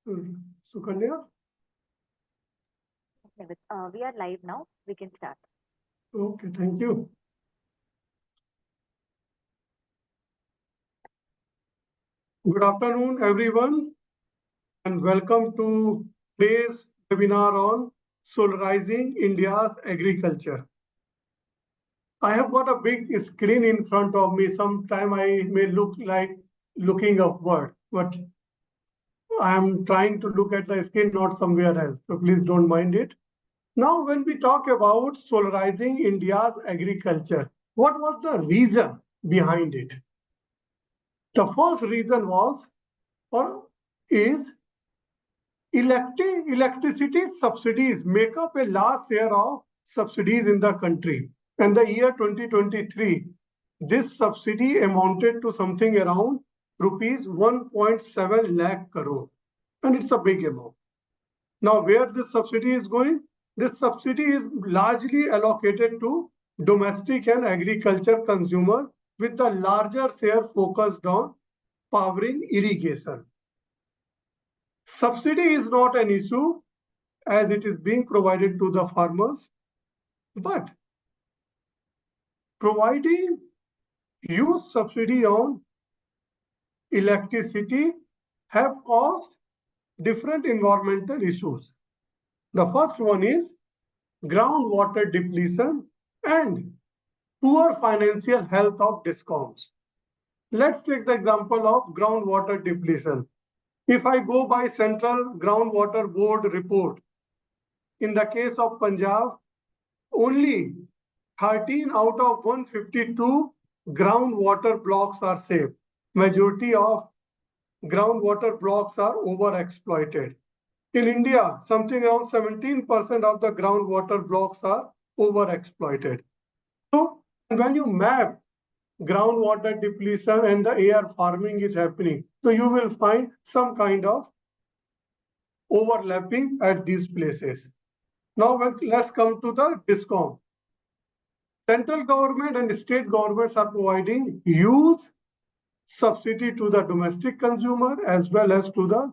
Sukanya? We are live now. We can start. Okay, thank you. Good afternoon, everyone, and welcome to today's webinar on Solarizing India's Agriculture. I have got a big screen in front of me. Sometime I may look like looking upward, but I am trying to look at the screen, not somewhere else. So please don't mind it. Now, when we talk about solarizing India's agriculture, what was the reason behind it? The first reason was or is electricity subsidies make up a large share of subsidies in the country. In the year 2023, this subsidy amounted to something around rupees 1.7 lakh crore, and it's a big amount. Now, where this subsidy is going? This subsidy is largely allocated to domestic and agriculture consumer, with the larger share focused on powering irrigation. Subsidy is not an issue as it is being provided to the farmers, but providing huge subsidy on electricity have caused different environmental issues. The first one is groundwater depletion and poor financial health of DISCOMs. Let's take the example of groundwater depletion. If I go by Central Groundwater Board report, in the case of Punjab, only 13 out of 152 groundwater blocks are safe. Majority of groundwater blocks are overexploited. In India, something around 17% of the groundwater blocks are overexploited. So when you map groundwater depletion and the air farming is happening, so you will find some kind of overlapping at these places. Now let's come to the DISCOM. Central government and state governments are providing huge subsidy to the domestic consumer as well as to the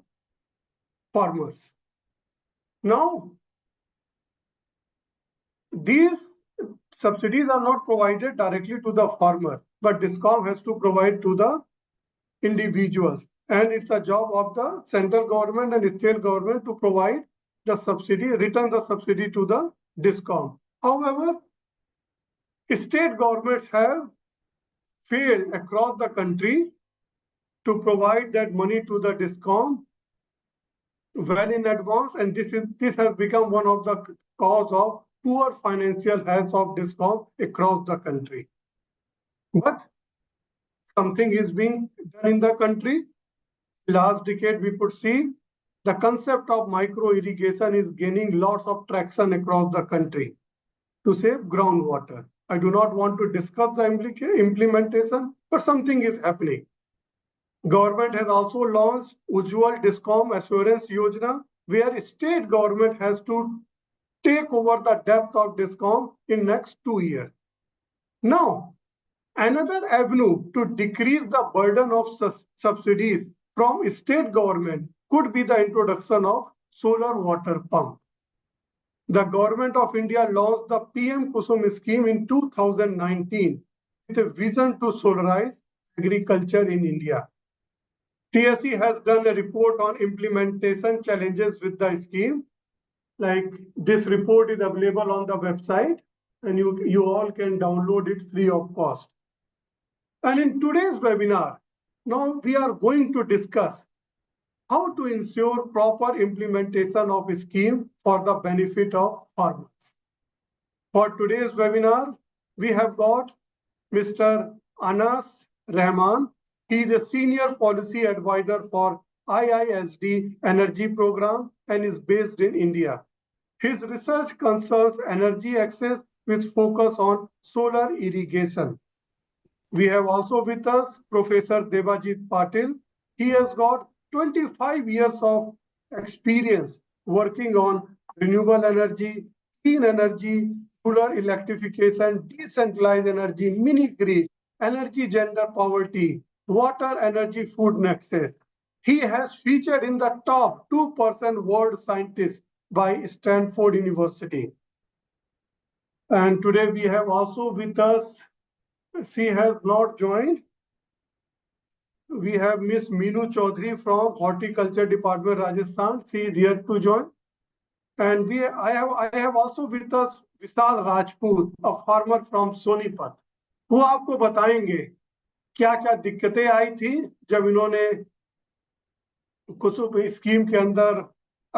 farmers. Now, these subsidies are not provided directly to the farmer, but DISCOM has to provide to the individuals. And it's a job of the central government and state government to provide the subsidy, return the subsidy to the DISCOM. However, state governments have failed across the country to provide that money to the DISCOM well in advance, and this has become one of the cause of poor financial health of DISCOM across the country. But something is being done in the country. Last decade, we could see the concept of micro irrigation is gaining lots of traction across the country to save groundwater. I do not want to discuss the implementation, but something is happening. Government has also launched Ujjwal Discom Assurance Yojana, where state government has to take over the depth of Discom in next 2 years. Now, another avenue to decrease the burden of subsidies from state government could be the introduction of solar water pump. The government of India launched the PM-KUSUM scheme in 2019 with a vision to solarize agriculture in India. CSE has done a report on implementation challenges with the scheme. Like this report is available on the website and you all can download it free of cost. And in today's webinar, now we are going to discuss how to ensure proper implementation of a scheme for the benefit of farmers. For today's webinar, we have got Mr. Anas Rahman. He is a senior policy advisor for IISD Energy Program and is based in India. His research concerns energy access with focus on solar irrigation. We have also with us Professor Debajit Patil. He has got 25 years of experience working on renewable energy, clean energy, solar electrification, decentralized energy, mini-grid, energy gender poverty, water, energy, food nexus. He has featured in the top 2% world scientists by Stanford University. And today we have also with us, she has not joined. We have Miss Meenu Chaudhary from Horticulture Department, Rajasthan. She is here to join. And I have also with us Vishal Rajput, a farmer from Sonipat. वो आपको बताएंगे क्या क्या दिक्कतें आई थी जब इन्होंने कुसुम scheme के अंदर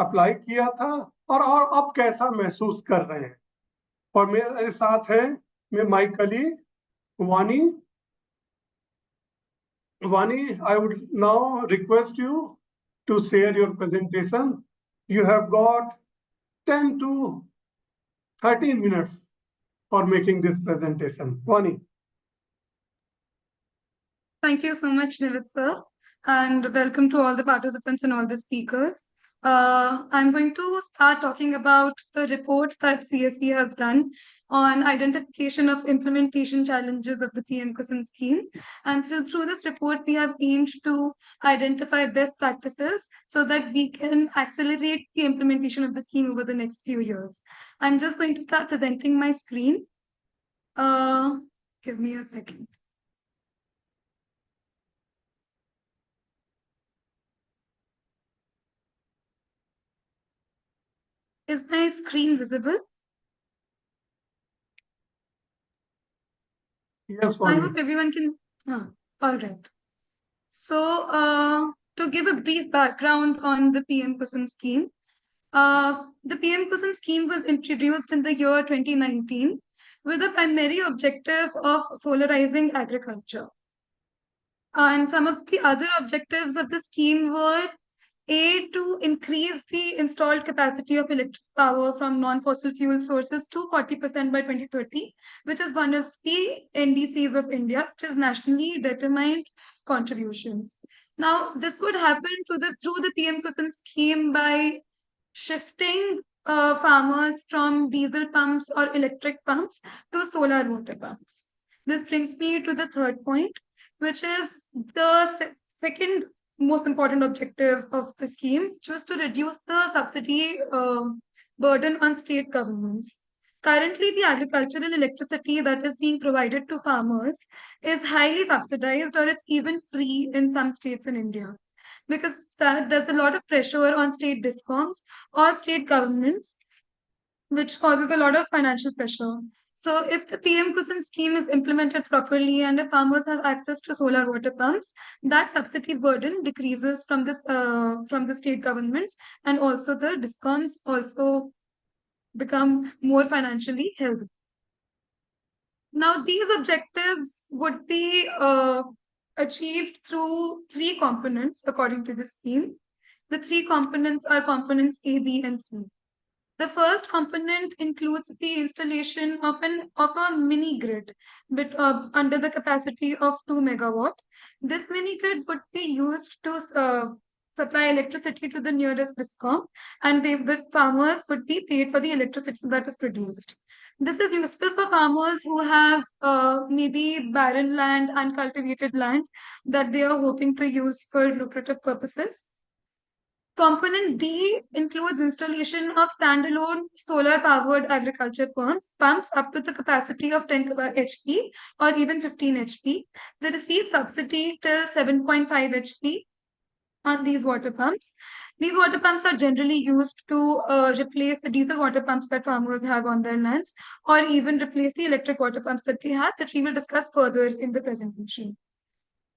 अप्लाई किया था और अब कैसा महसूस कर रहे हैं। और मेरे साथ है माय कलीग वानी। Vani, I would now request you to share your presentation. You have got 10 to 13 minutes for making this presentation. Vani. Thank you so much, Nivit sir, and welcome to all the participants and all the speakers. I'm going to start talking about the report that CSE has done on identification of implementation challenges of the PM-KUSUM scheme. And through this report, we have aimed to identify best practices so that we can accelerate the implementation of the scheme over the next few years. I'm just going to start presenting my screen. Give me a second. Is my screen visible? Yes, I Vani. hope everyone can. All right. So, to give a brief background on the PM-KUSUM scheme, the PM-KUSUM scheme was introduced in the year 2019 with the primary objective of solarizing agriculture. And some of the other objectives of the scheme were to increase the installed capacity of electric power from non-fossil fuel sources to 40% by 2030, which is one of the NDCs of India, which is nationally determined contributions. Now, this would happen through the PM-KUSUM scheme by shifting farmers from diesel pumps or electric pumps to solar water pumps. This brings me to the third point, which is the second most important objective of the scheme, which was to reduce the subsidy burden on state governments. Currently, the agricultural electricity that is being provided to farmers is highly subsidized, or it's even free in some states in India. Because there's a lot of pressure on state discoms or state governments, which causes a lot of financial pressure. So if the PM-KUSUM scheme is implemented properly and if farmers have access to solar water pumps, that subsidy burden decreases from the state governments, and also the discoms also become more financially healthy. Now, these objectives would be achieved through three components according to the scheme. The three components are components A, B, and C. The first component includes the installation of a mini grid under the capacity of 2 megawatt. This mini grid would be used to supply electricity to the nearest discom, and the farmers would be paid for the electricity that is produced. This is useful for farmers who have maybe barren land, uncultivated land that they are hoping to use for lucrative purposes. Component B includes installation of standalone solar-powered agriculture pumps up to the capacity of 10 HP or even 15 HP. They receive subsidy till 7.5 HP on these water pumps. These water pumps are generally used to replace the diesel water pumps that farmers have on their lands, or even replace the electric water pumps that they have, that we will discuss further in the presentation.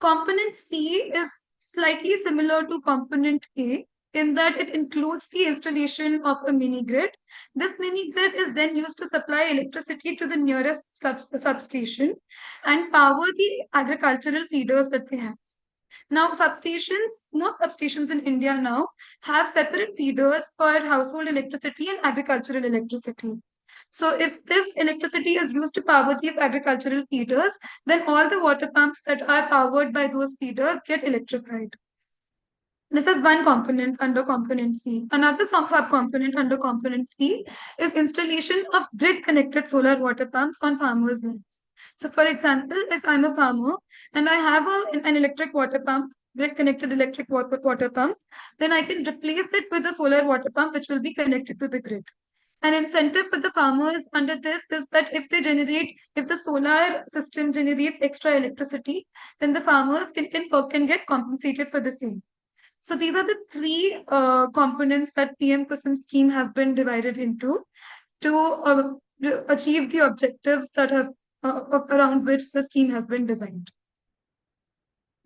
Component C is slightly similar to component A, in that it includes the installation of a mini grid. This mini grid is then used to supply electricity to the nearest substation and power the agricultural feeders that they have. Now, most substations in India now have separate feeders for household electricity and agricultural electricity. So if this electricity is used to power these agricultural feeders, then all the water pumps that are powered by those feeders get electrified. This is one component under component C. Another subcomponent under component C is installation of grid-connected solar water pumps on farmers' lands. So for example, if I'm a farmer and I have an electric water pump grid connected electric water pump, then I can replace it with a solar water pump, which will be connected to the grid. An incentive for the farmers under this is that if the solar system generates extra electricity, then the farmers can get compensated for the same. So these are the three components that PM-KUSUM scheme has been divided into to achieve the objectives that have around which the scheme has been designed.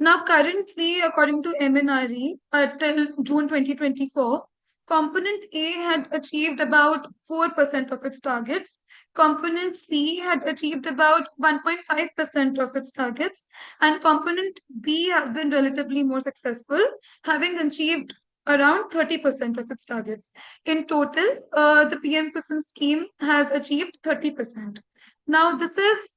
Now, currently, according to MNRE, till June 2024, Component A had achieved about 4% of its targets. Component C had achieved about 1.5% of its targets. And Component B has been relatively more successful, having achieved around 30% of its targets. In total, the PM-KUSUM scheme has achieved 30%. Now, this is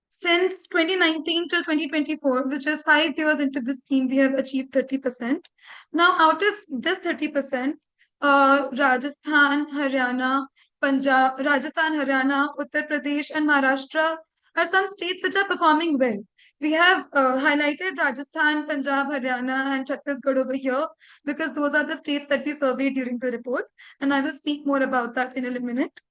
since 2019 till 2024, which is 5 years into the scheme, we have achieved 30%. Now, out of this 30%, Rajasthan, Haryana, Uttar Pradesh, and Maharashtra are some states which are performing well. We have highlighted Rajasthan, Punjab, Haryana, and Chhattisgarh over here because those are the states that we surveyed during the report. And I will speak more about that in a minute.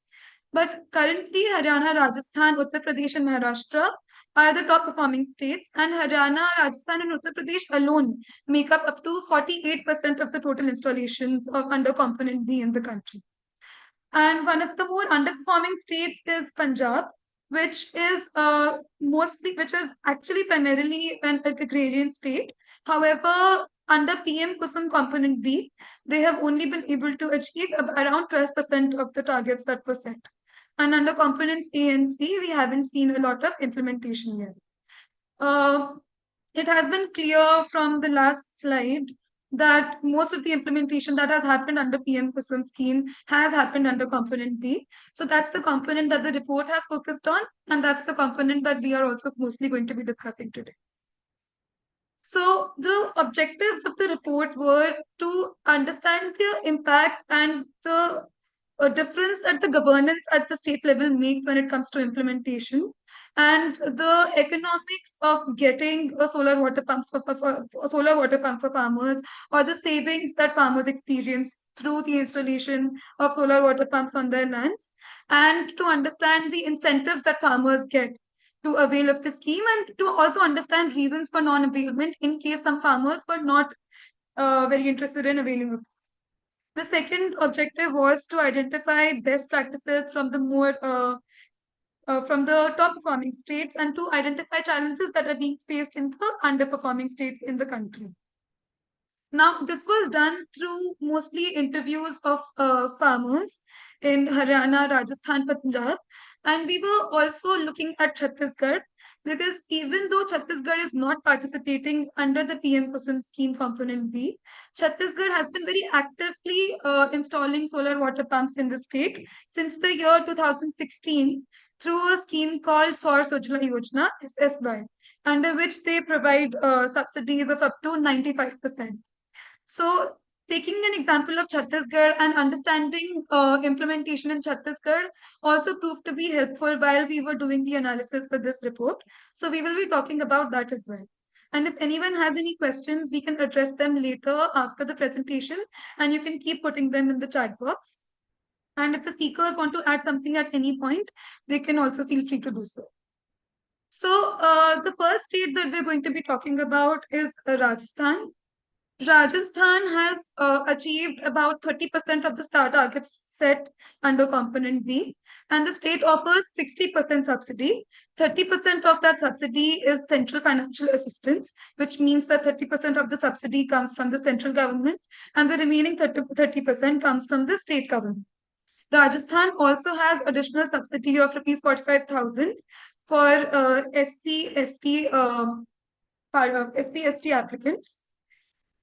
But currently, Haryana, Rajasthan, Uttar Pradesh, and Maharashtra are the top performing states, and Haryana, Rajasthan, and Uttar Pradesh alone make up to 48% of the total installations of under Component B in the country. And one of the more underperforming states is Punjab, which is actually primarily an agrarian state. However, under PM-KUSUM Component B, they have only been able to achieve around 12% of the targets that were set. And under components A and C, we haven't seen a lot of implementation yet. It has been clear from the last slide that most of the implementation that has happened under PM-KUSUM scheme has happened under component B. So that's the component that the report has focused on, and that's the component that we are also mostly going to be discussing today. So the objectives of the report were to understand the impact and the difference that the governance at the state level makes when it comes to implementation, and the economics of getting a solar water pump for farmers, or the savings that farmers experience through the installation of solar water pumps on their lands, and to understand the incentives that farmers get to avail of the scheme, and to also understand reasons for non-availment in case some farmers were not very interested in availing of this. The second objective was to identify best practices from the top performing states, and to identify challenges that are being faced in the underperforming states in the country. Now, this was done through mostly interviews of farmers in Haryana, Rajasthan, Punjab, and we were also looking at Chhattisgarh, because even though Chhattisgarh is not participating under the PM-KUSUM scheme component B, Chhattisgarh has been very actively installing solar water pumps in the state since the year 2016 through a scheme called Saur Sujla Yojana, SSY, under which they provide subsidies of up to 95%. So, taking an example of Chhattisgarh and understanding implementation in Chhattisgarh also proved to be helpful while we were doing the analysis for this report. So we will be talking about that as well. And if anyone has any questions, we can address them later after the presentation, and you can keep putting them in the chat box. And if the speakers want to add something at any point, they can also feel free to do so. So the first state that we're going to be talking about is Rajasthan. Rajasthan has achieved about 30% of the star targets set under component B, and the state offers 60% subsidy. 30% of that subsidy is central financial assistance, which means that 30% of the subsidy comes from the central government, and the remaining 30% comes from the state government. Rajasthan also has additional subsidy of rupees 45,000 for SC/ST applicants.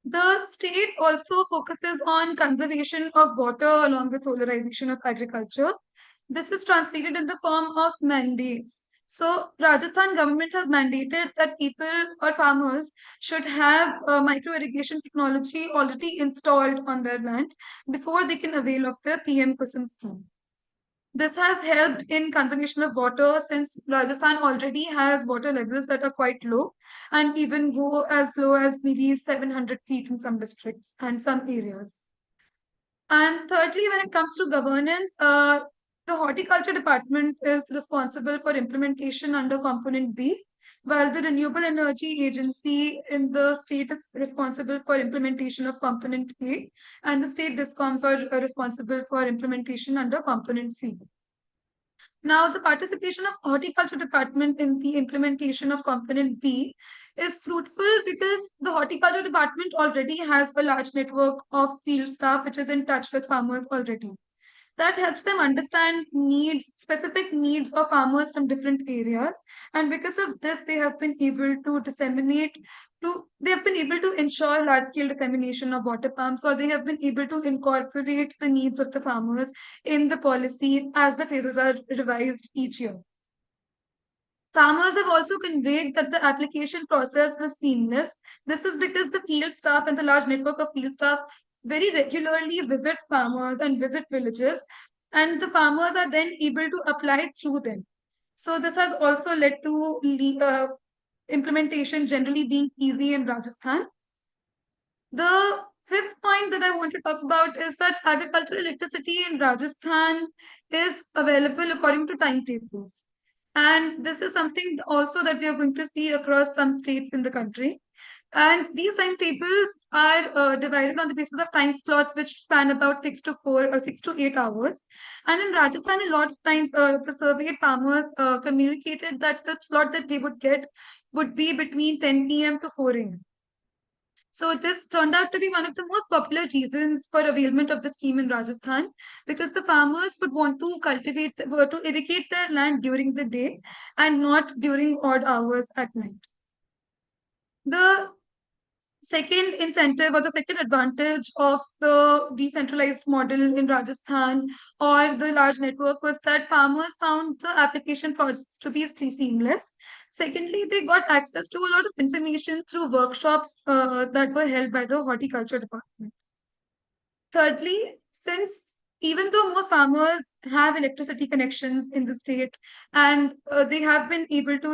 The state also focuses on conservation of water along with solarization of agriculture. This is translated in the form of mandates. So Rajasthan government has mandated that people or farmers should have micro irrigation technology already installed on their land before they can avail of the PM-KUSUM scheme. This has helped in conservation of water since Rajasthan already has water levels that are quite low and even go as low as maybe 700 feet in some districts and some areas. And thirdly, when it comes to governance, the horticulture department is responsible for implementation under component B, while the renewable energy agency in the state is responsible for implementation of component A, and the state discoms are responsible for implementation under component C. Now, the participation of horticulture department in the implementation of component B is fruitful because the horticulture department already has a large network of field staff which is in touch with farmers already. That helps them understand needs, specific needs of farmers from different areas. And because of this, they have been able to they have been able to ensure large scale dissemination of water pumps, or they have been able to incorporate the needs of the farmers in the policy as the phases are revised each year. Farmers have also conveyed that the application process was seamless. This is because the field staff and the large network of field staff very regularly visit farmers and visit villages, and the farmers are then able to apply through them. So this has also led to implementation generally being easy in Rajasthan. The fifth point that I want to talk about is that agricultural electricity in Rajasthan is available according to timetables. And this is something also that we are going to see across some states in the country. And these timetables are divided on the basis of time slots which span about 6 to 8 hours. And in Rajasthan, a lot of times the surveyed farmers communicated that the slot that they would get would be between 10 p.m. to 4 a.m. So this turned out to be one of the most popular reasons for availment of the scheme in Rajasthan, because the farmers would want to to irrigate their land during the day and not during odd hours at night. The second incentive or the second advantage of the decentralized model in Rajasthan or the large network was that farmers found the application process to be seamless. Secondly, they got access to a lot of information through workshops that were held by the horticulture department. Thirdly, since even though most farmers have electricity connections in the state and they have been able to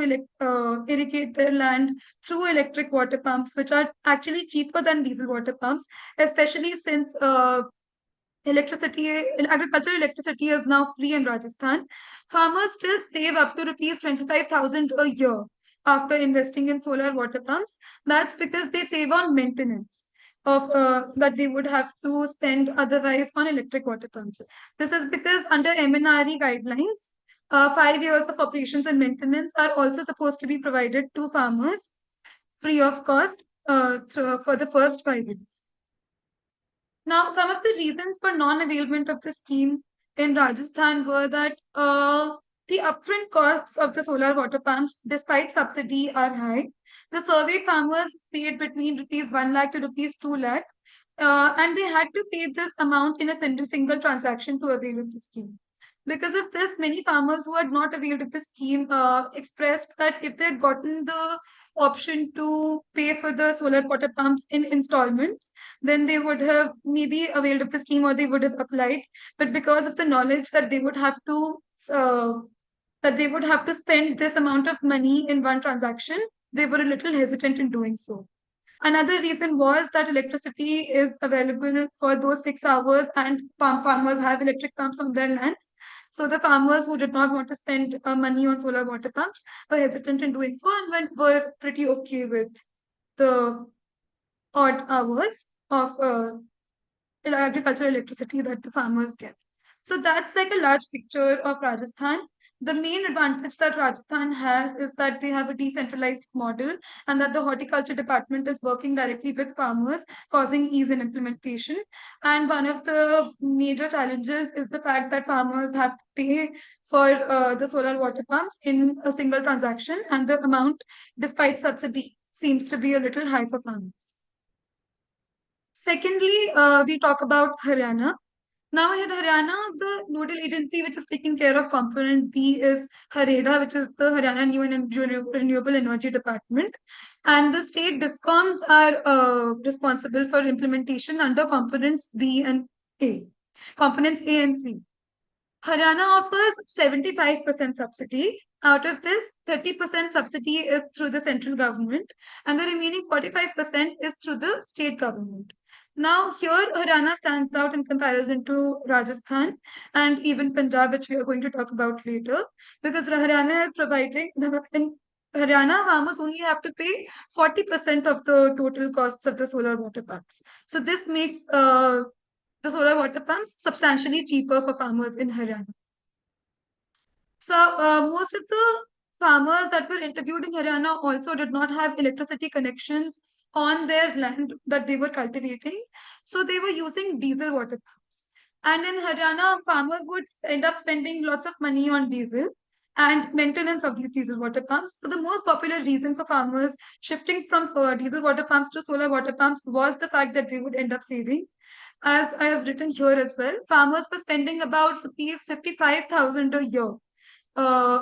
irrigate their land through electric water pumps, which are actually cheaper than diesel water pumps, especially since agricultural electricity is now free in Rajasthan, farmers still save up to rupees 25,000 a year after investing in solar water pumps. That's because they save on maintenance of that they would have to spend otherwise on electric water pumps. This is because under MNRE guidelines, 5 years of operations and maintenance are also supposed to be provided to farmers free of cost for the first 5 years. Now, some of the reasons for non-availment of the scheme in Rajasthan were that the upfront costs of the solar water pumps, despite subsidy, are high. The surveyed farmers paid between rupees 1 lakh to rupees 2 lakh, and they had to pay this amount in a single transaction to avail of the scheme. Because of this, many farmers who had not availed of the scheme expressed that if they had gotten the option to pay for the solar water pumps in installments, then they would have maybe availed of the scheme or they would have applied. But because of the knowledge that uh, they would have to spend this amount of money in one transaction, they were a little hesitant in doing so. Another reason was that electricity is available for those 6 hours and farmers have electric pumps on their lands. So the farmers who did not want to spend money on solar water pumps were hesitant in doing so and were pretty okay with the odd hours of agricultural electricity that the farmers get. So that's like a large picture of Rajasthan. The main advantage that Rajasthan has is that they have a decentralized model and that the horticulture department is working directly with farmers, causing ease in implementation. And one of the major challenges is the fact that farmers have to pay for the solar water pumps in a single transaction, and the amount, despite subsidy, seems to be a little high for farmers. Secondly, we talk about Haryana. Now in Haryana, the nodal agency which is taking care of component B is HAREDA, which is the Haryana New and Renewable Energy Department. And the state discoms are responsible for implementation under components B and A, components A and C. Haryana offers 75% subsidy. Out of this, 30% subsidy is through the central government, and the remaining 45% is through the state government. Now, here Haryana stands out in comparison to Rajasthan and even Punjab, which we are going to talk about later, because Haryana is providing in Haryana, farmers only have to pay 40% of the total costs of the solar water pumps. So this makes the solar water pumps substantially cheaper for farmers in Haryana. So most of the farmers that were interviewed in Haryana also did not have electricity connections on their land that they were cultivating. So they were using diesel water pumps. And in Haryana, farmers would end up spending lots of money on diesel and maintenance of these diesel water pumps. So the most popular reason for farmers shifting from diesel water pumps to solar water pumps was the fact that they would end up saving. As I have written here as well, farmers were spending about rupees 55,000 a year uh,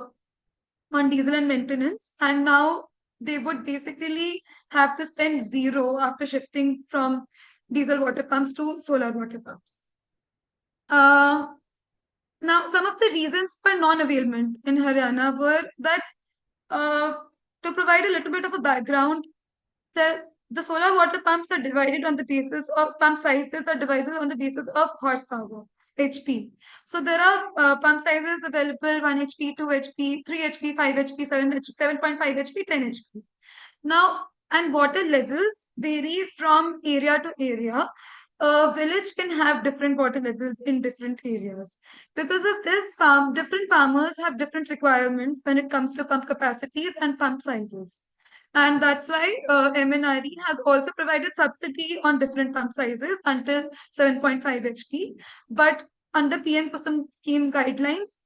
on diesel and maintenance, and now they would basically have to spend zero after shifting from diesel water pumps to solar water pumps. Now, some of the reasons for non-availment in Haryana were that, to provide a little bit of a background, the solar water pumps are divided on the basis of pump sizes are divided on the basis of horsepower, HP. So there are pump sizes available: 1 HP, 2 HP, 3 HP, 5 HP, 7 HP, 7.5 HP, 10 HP. Now, and water levels vary from area to area. A village can have different water levels in different areas. Because of this, different farmers have different requirements when it comes to pump capacities and pump sizes. And that's why MNRE has also provided subsidy on different pump sizes until 7.5 HP. But under PM-KUSUM scheme guidelines,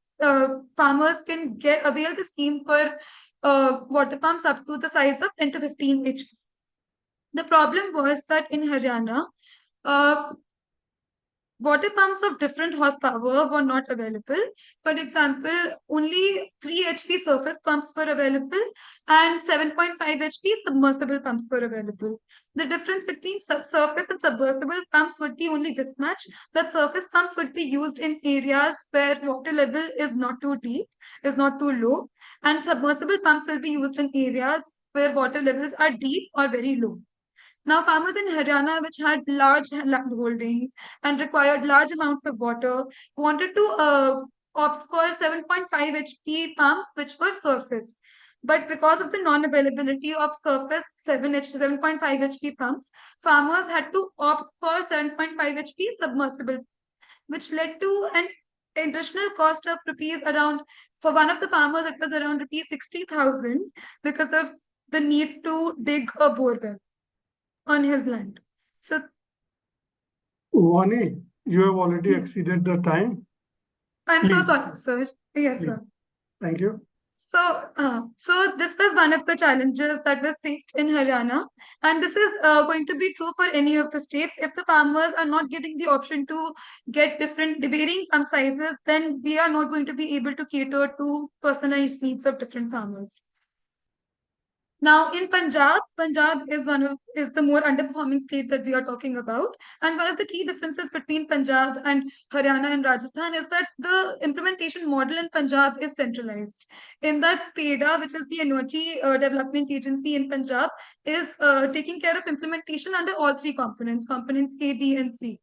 farmers can avail the scheme for water pumps up to the size of 10 to 15 HP. The problem was that in Haryana, uh, water pumps of different horsepower were not available. For example, only 3 HP surface pumps were available and 7.5 HP submersible pumps were available. The difference between surface and submersible pumps would be only this much, that surface pumps would be used in areas where water level is not too deep, is not too low, and submersible pumps will be used in areas where water levels are deep or very low. Now, farmers in Haryana, which had large land holdings and required large amounts of water, wanted to opt for 7.5 HP pumps, which were surface. But because of the non-availability of surface 7.5 HP pumps, farmers had to opt for 7.5 HP submersible, which led to an additional cost of rupees around, for one of the farmers, it was around rupees 60,000 because of the need to dig a borewell on his land. So, Vani, you have already exceeded the time. I'm so Please. sorry, sir. Yes, Please. sir. Thank you. So this was one of the challenges that was faced in Haryana, and this is going to be true for any of the states. If the farmers are not getting the option to get different varying pump sizes, then we are not going to be able to cater to personalized needs of different farmers. Now, in Punjab is the more underperforming state that we are talking about. And one of the key differences between Punjab and Haryana and Rajasthan is that the implementation model in Punjab is centralized. In that, PEDA, which is the Energy Development Agency in Punjab, is taking care of implementation under all three components A, B, and C.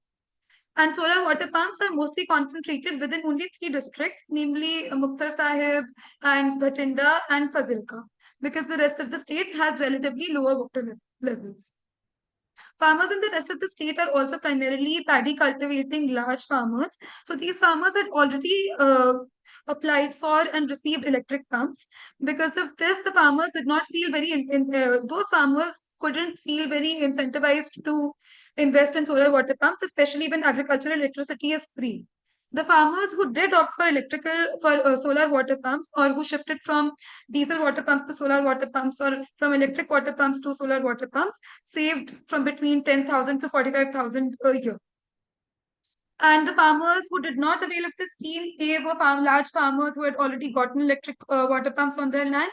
And solar water pumps are mostly concentrated within only three districts, namely Muktsar Sahib and Bhatinda and Fazilka, because the rest of the state has relatively lower water levels. Farmers in the rest of the state are also primarily paddy cultivating large farmers. So these farmers had already applied for and received electric pumps. Because of this, the farmers did not feel those farmers couldn't feel very incentivized to invest in solar water pumps, especially when agricultural electricity is free. The farmers who did opt for solar water pumps, or who shifted from diesel water pumps to solar water pumps, or from electric water pumps to solar water pumps, saved from between 10,000 to 45,000 a year. And the farmers who did not avail of the scheme, they were large farmers who had already gotten electric water pumps on their land.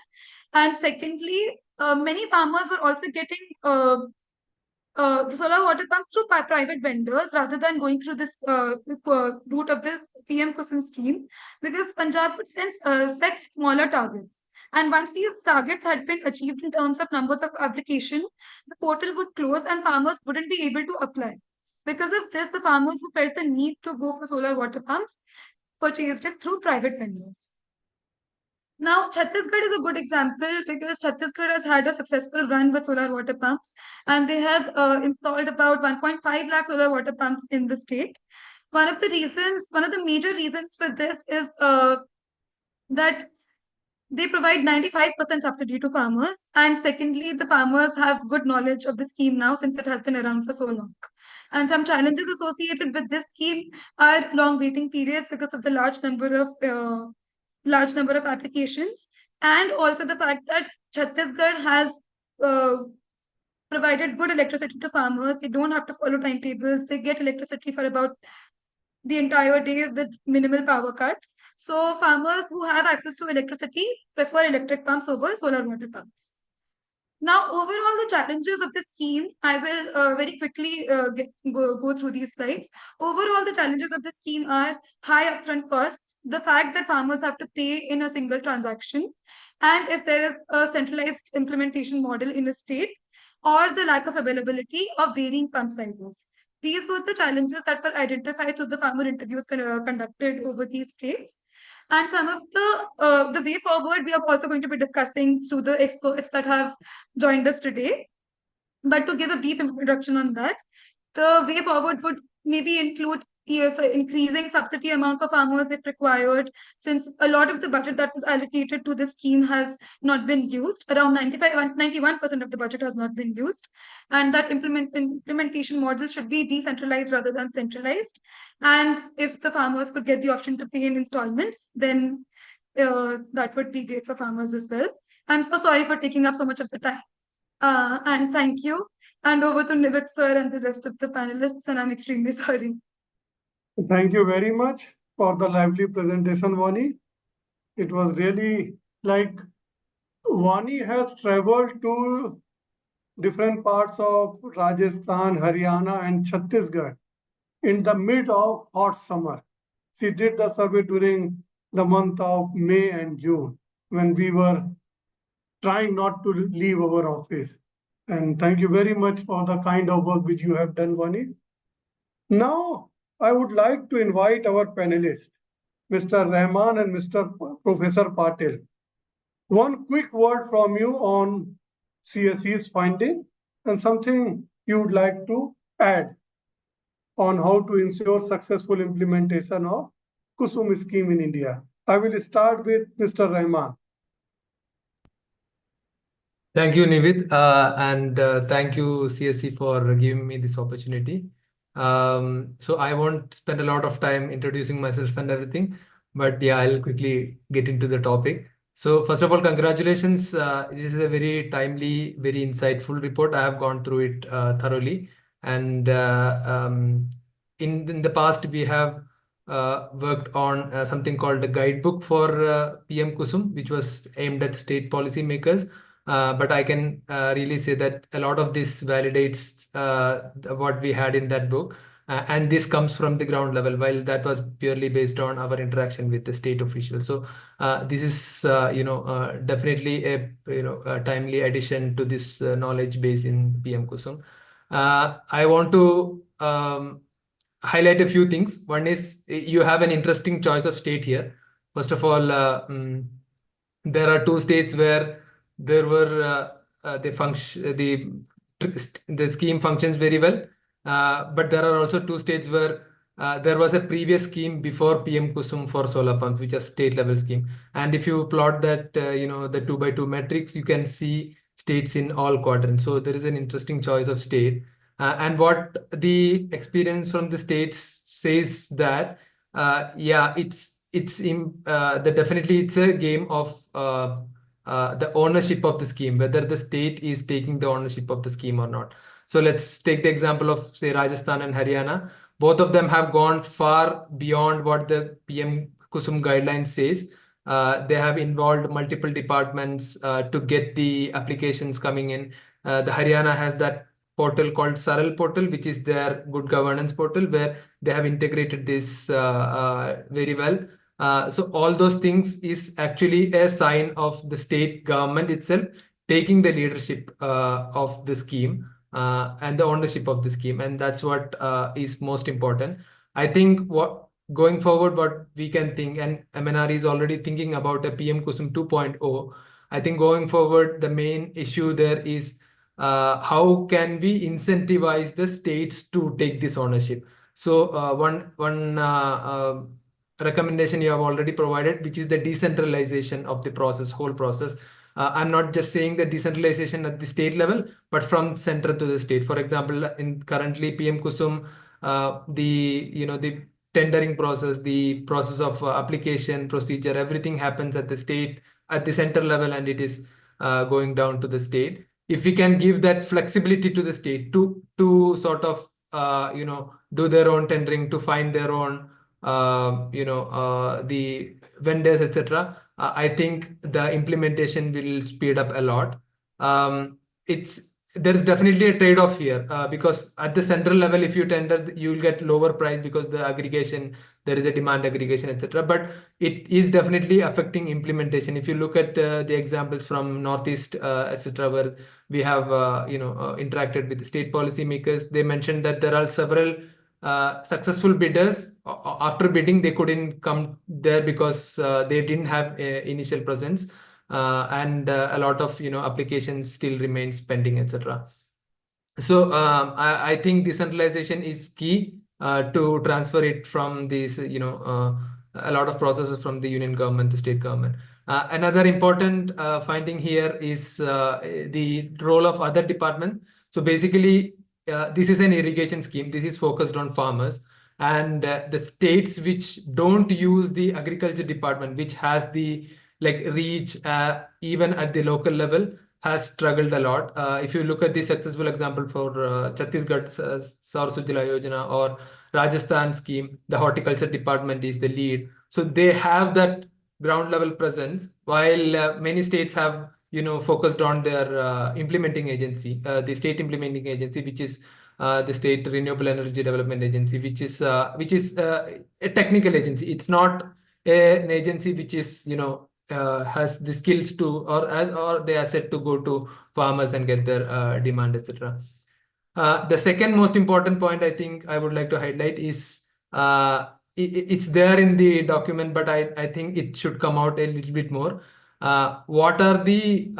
And secondly, many farmers were also getting the solar water pumps through private vendors rather than going through this route of the PM-KUSUM scheme, because Punjab would set smaller targets. And once these targets had been achieved in terms of numbers of application, the portal would close and farmers wouldn't be able to apply. Because of this, the farmers who felt the need to go for solar water pumps purchased it through private vendors. Now, Chhattisgarh is a good example because Chhattisgarh has had a successful run with solar water pumps, and they have installed about 1.5 lakh solar water pumps in the state. One of the major reasons for this is that they provide 95% subsidy to farmers. And secondly, the farmers have good knowledge of the scheme now since it has been around for so long. And some challenges associated with this scheme are long waiting periods because of the large number of applications, and also the fact that Chhattisgarh has provided good electricity to farmers. They don't have to follow timetables. They get electricity for about the entire day with minimal power cuts. So farmers who have access to electricity prefer electric pumps over solar water pumps. Now, overall, the challenges of the scheme, I will very quickly go through these slides. Overall, the challenges of the scheme are high upfront costs, the fact that farmers have to pay in a single transaction, and if there is a centralized implementation model in a state, or the lack of availability of varying pump sizes. These were the challenges that were identified through the farmer interviews conducted over these states. And some of the way forward, we are also going to be discussing through the experts that have joined us today. But to give a brief introduction on that, the way forward would maybe include increasing subsidy amount for farmers if required, since a lot of the budget that was allocated to the scheme has not been used. Around 91% of the budget has not been used. And that implementation model should be decentralized rather than centralized. And if the farmers could get the option to pay in installments, then that would be great for farmers as well. I'm so sorry for taking up so much of the time. And thank you. And over to Nivit sir and the rest of the panelists, and I'm extremely sorry. Thank you very much for the lively presentation, Vani. It was really like Vani has traveled to different parts of Rajasthan, Haryana, and Chhattisgarh in the mid of hot summer. She did the survey during the month of May and June when we were trying not to leave our office. And thank you very much for the kind of work which you have done, Vani. Now, I would like to invite our panelists, Mr. Rahman and Mr. Professor Patil. One quick word from you on CSE's finding and something you would like to add on how to ensure successful implementation of KUSUM scheme in India. I will start with Mr. Rahman. Thank you, Nivit, and thank you, CSE, for giving me this opportunity. So I won't spend a lot of time introducing myself and everything, but yeah, I'll quickly get into the topic. So first of all, congratulations. This is a very timely, very insightful report. I have gone through it thoroughly. And in the past, we have worked on something called the guidebook for PM-KUSUM, which was aimed at state policymakers. But I can really say that a lot of this validates what we had in that book. And this comes from the ground level, while that was purely based on our interaction with the state officials. So this is, definitely a timely addition to this knowledge base in PM-KUSUM. I want to highlight a few things. One is you have an interesting choice of state here. First of all, there are two states where there were the scheme functions very well, but there are also two states where there was a previous scheme before PM-KUSUM for solar pumps, which is state level scheme. And if you plot that, the 2x2 matrix, you can see states in all quadrants. So there is an interesting choice of state. And what the experience from the states says that, definitely it's a game of the ownership of the scheme, whether the state is taking the ownership of the scheme or not. So let's take the example of, say, Rajasthan and Haryana. Both of them have gone far beyond what the PM-KUSUM guidelines says. They have involved multiple departments to get the applications coming in. The Haryana has that portal called Saral portal, which is their good governance portal, where they have integrated this very well. So all those things is actually a sign of the state government itself taking the leadership of the scheme and the ownership of the scheme, and that's what is most important. I think what going forward, what we can think, and MNR is already thinking about a PM-KUSUM 2.0. I think going forward, the main issue there is how can we incentivize the states to take this ownership. So one recommendation you have already provided, which is the decentralization of the process, whole process. I'm not just saying the decentralization at the state level, but from center to the state. For example, in currently PM-KUSUM, the tendering process, the process of application procedure, everything happens at the state, at the center level, and it is going down to the state. If we can give that flexibility to the state to sort of do their own tendering, to find their own the vendors, etc. I think the implementation will speed up a lot. There is definitely a trade-off here because at the central level, if you tender, you will get lower price because the aggregation, there is a demand aggregation, etc. But it is definitely affecting implementation. If you look at the examples from Northeast, etc., where we have interacted with the state policymakers, they mentioned that there are several successful bidders. After bidding, they couldn't come there because they didn't have initial presence, and a lot of applications still remains pending, etc. So I think decentralization is key to transfer it from these a lot of processes from the union government to state government. Another important finding here is the role of other departments. So basically, this is an irrigation scheme. This is focused on farmers, and the states which don't use the agriculture department, which has the reach even at the local level, has struggled a lot. If you look at the successful example for Chhattisgarh Saur Sujla Yojana or Rajasthan scheme, the horticulture department is the lead. So they have that ground level presence, while many states have focused on their implementing agency, the state implementing agency, which is the State Renewable Energy Development Agency, which is a technical agency. It's not an agency which is has the skills to or they are set to go to farmers and get their demand, etc. The second most important point I think I would like to highlight is it's there in the document, but I think it should come out a little bit more. What are the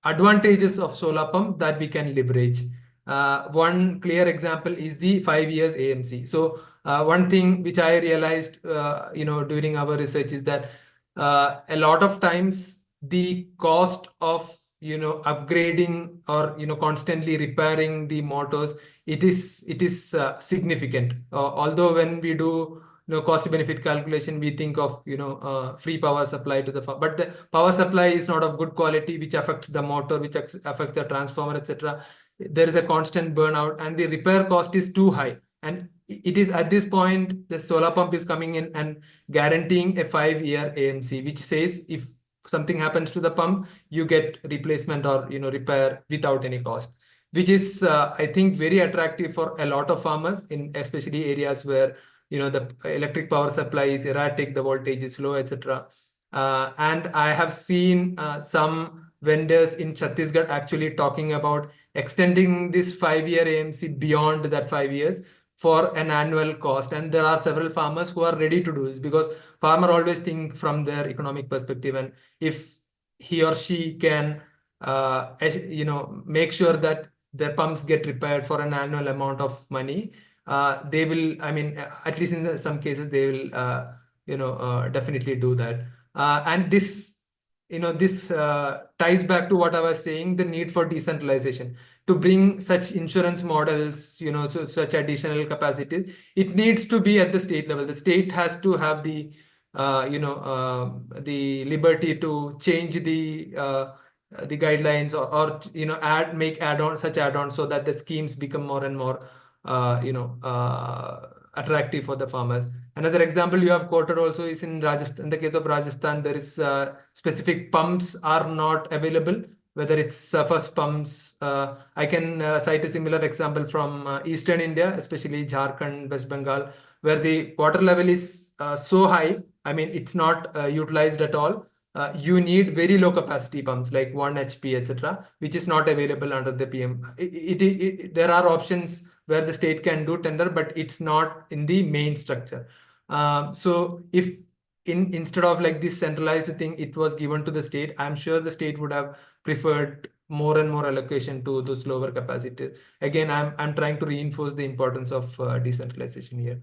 advantages of solar pump that we can leverage? One clear example is the 5 years AMC. So one thing which I realized during our research is that a lot of times the cost of upgrading or constantly repairing the motors, it is significant. Although when we do cost benefit calculation, we think of free power supply to the farm, but the power supply is not of good quality, which affects the motor, which affects the transformer, etc. There is a constant burnout, and the repair cost is too high. And it is at this point the solar pump is coming in and guaranteeing a 5-year AMC, which says if something happens to the pump, you get replacement or repair without any cost, which is I think very attractive for a lot of farmers, in especially areas where the electric power supply is erratic, the voltage is low, etc. And I have seen some vendors in Chhattisgarh actually talking about extending this 5-year AMC beyond that 5 years for an annual cost. And there are several farmers who are ready to do this, because farmer always think from their economic perspective, and if he or she can make sure that their pumps get repaired for an annual amount of money, they will, I mean, at least in some cases, they will definitely do that. And this ties back to what I was saying, the need for decentralization. To bring such insurance models, so such additional capacities, it needs to be at the state level. The state has to have the the liberty to change the guidelines, or make add-ons, such add-ons, so that the schemes become more and more attractive for the farmers. Another example you have quoted also is in Rajasthan. In the case of Rajasthan, there is specific pumps are not available whether it's surface pumps. I can cite a similar example from Eastern India, especially Jharkhand, West Bengal, where the water level is so high. I mean, it's not utilized at all. You need very low capacity pumps like 1 HP, etc., which is not available under the PM. There are options where the state can do tender, but it's not in the main structure. So if instead of like this centralized thing, it was given to the state, I'm sure the state would have preferred more and more allocation to those lower capacities. Again, I'm trying to reinforce the importance of decentralization here.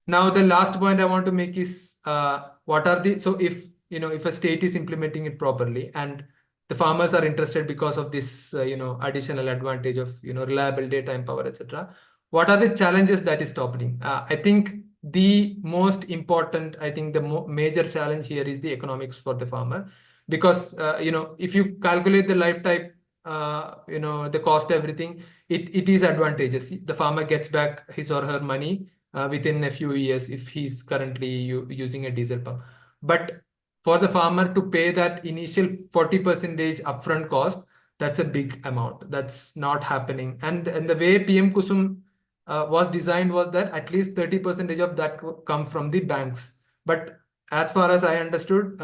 Now, the last point I want to make is what are the, so if if a state is implementing it properly and the farmers are interested because of this additional advantage of reliable daytime power, etc., what are the challenges that is stopping? I think the most important, I think the major challenge here is the economics for the farmer, because if you calculate the lifetime, the cost, everything, it is advantageous. The farmer gets back his or her money within a few years if he's currently using a diesel pump. But for the farmer to pay that initial 40% upfront cost, that's a big amount. That's not happening. And the way PM-KUSUM was designed was that at least 30% of that come from the banks. But as far as I understood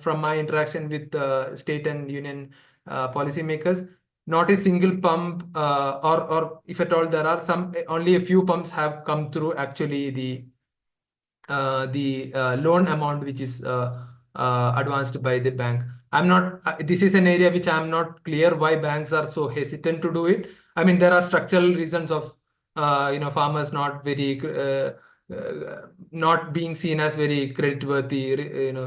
from my interaction with state and union policymakers, not a single pump or if at all there are some, only a few pumps have come through actually the loan amount which is advanced by the bank. I'm not, this is an area which I'm not clear why banks are so hesitant to do it. I mean, there are structural reasons of farmers not very not being seen as very creditworthy,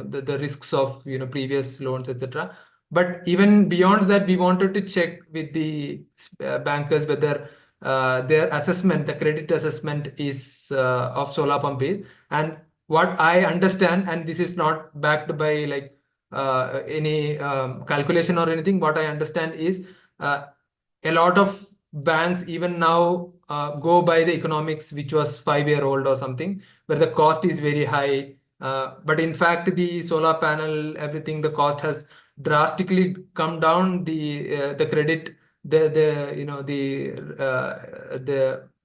the risks of previous loans, etc. But even beyond that, we wanted to check with the bankers whether their assessment, the credit assessment is of solar pump is. And what I understand, and this is not backed by like any calculation or anything, what I understand is a lot of banks even now go by the economics which was 5-year-old or something, where the cost is very high. But in fact, the solar panel, everything, the cost has drastically come down. The credit, the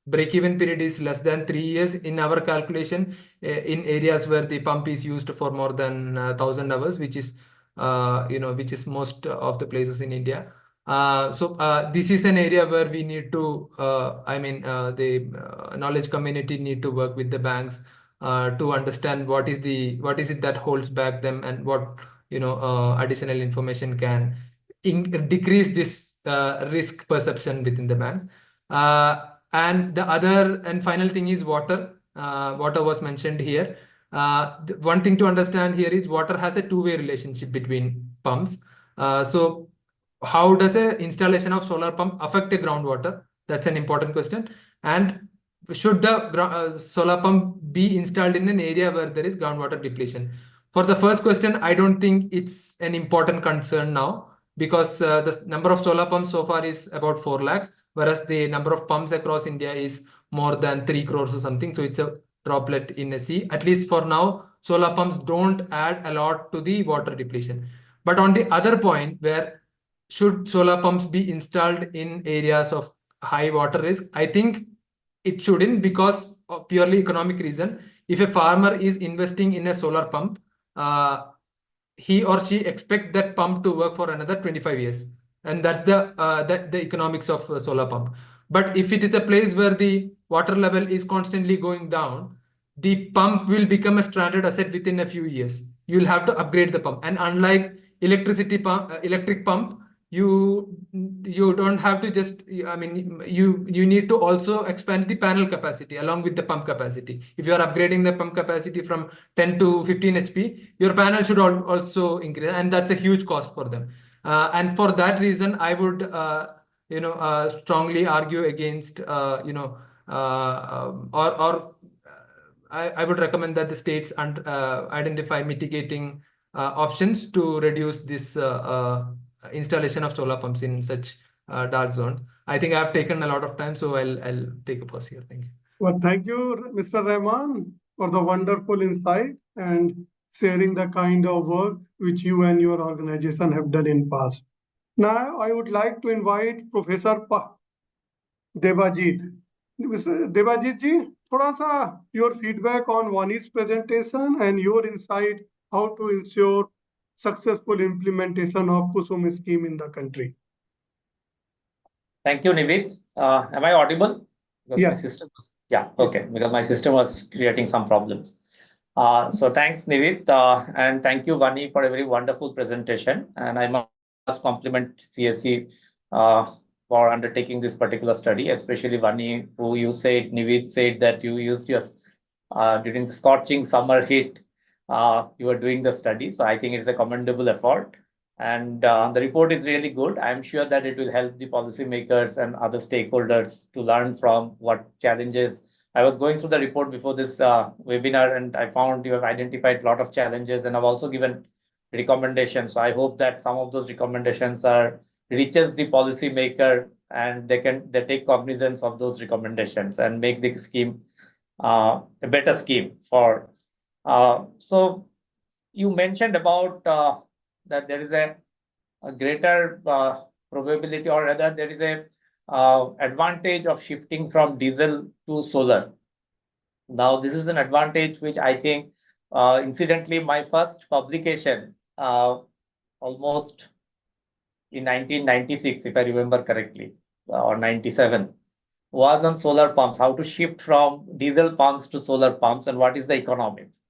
break-even period is less than 3 years in our calculation in areas where the pump is used for more than 1,000 hours, which is which is most of the places in India. So this is an area where we need to, the knowledge community need to work with the banks to understand what is it that holds back them, and what additional information can decrease this risk perception within the banks. And the other and final thing is water. Water was mentioned here. One thing to understand here is water has a two-way relationship between pumps. So how does a installation of solar pump affect a groundwater? That's an important question. And should the solar pump be installed in an area where there is groundwater depletion? For the first question, I don't think it's an important concern now, because the number of solar pumps so far is about 4 lakhs, whereas the number of pumps across India is more than 3 crores or something. So it's a droplet in a sea. At least for now, solar pumps don't add a lot to the water depletion. But on the other point, where should solar pumps be installed in areas of high water risk? I think it shouldn't, because of purely economic reason. If a farmer is investing in a solar pump, he or she expect that pump to work for another 25 years. And that's the economics of a solar pump. But if it is a place where the water level is constantly going down, the pump will become a stranded asset within a few years. You'll have to upgrade the pump. And unlike electric pump, you don't have to just, I mean, you need to also expand the panel capacity along with the pump capacity. If you are upgrading the pump capacity from 10 to 15 HP, your panel should also increase, and that's a huge cost for them. And for that reason, I would strongly argue against I would recommend that the states identify mitigating options to reduce this installation of solar pumps in such dark zones. I think I've taken a lot of time, so I'll take a pause here. Thank you. Well, thank you, Mr. Rahman, for the wonderful insight and sharing the kind of work which you and your organization have done in past. Now I would like to invite Professor Debajit. Debajit ji, thoda sa your feedback on Vani's presentation and your insight how to ensure successful implementation of KUSUM scheme in the country. Thank you, Nivit. Am I audible? Because Yeah. my system was, yeah, okay, because my system was creating some problems. So thanks, Nivit, and thank you, Vani, for a very wonderful presentation. And I must compliment CSE for undertaking this particular study, especially Vani, who you said, Nivit said that you used your during the scorching summer heat, you were doing the study. So I think it's a commendable effort. And the report is really good. I'm sure that it will help the policymakers and other stakeholders to learn from what challenges. I was going through the report before this webinar, and I found you have identified a lot of challenges, and I've also given recommendations. So I hope that some of those recommendations reaches the policymaker, and they take cognizance of those recommendations and make the scheme a better scheme for. So you mentioned about that there is a greater probability, or rather there is a advantage of shifting from diesel to solar. Now, this is an advantage which I think, incidentally, my first publication almost in 1996, if I remember correctly, or 97, was on solar pumps, how to shift from diesel pumps to solar pumps and what is the economics.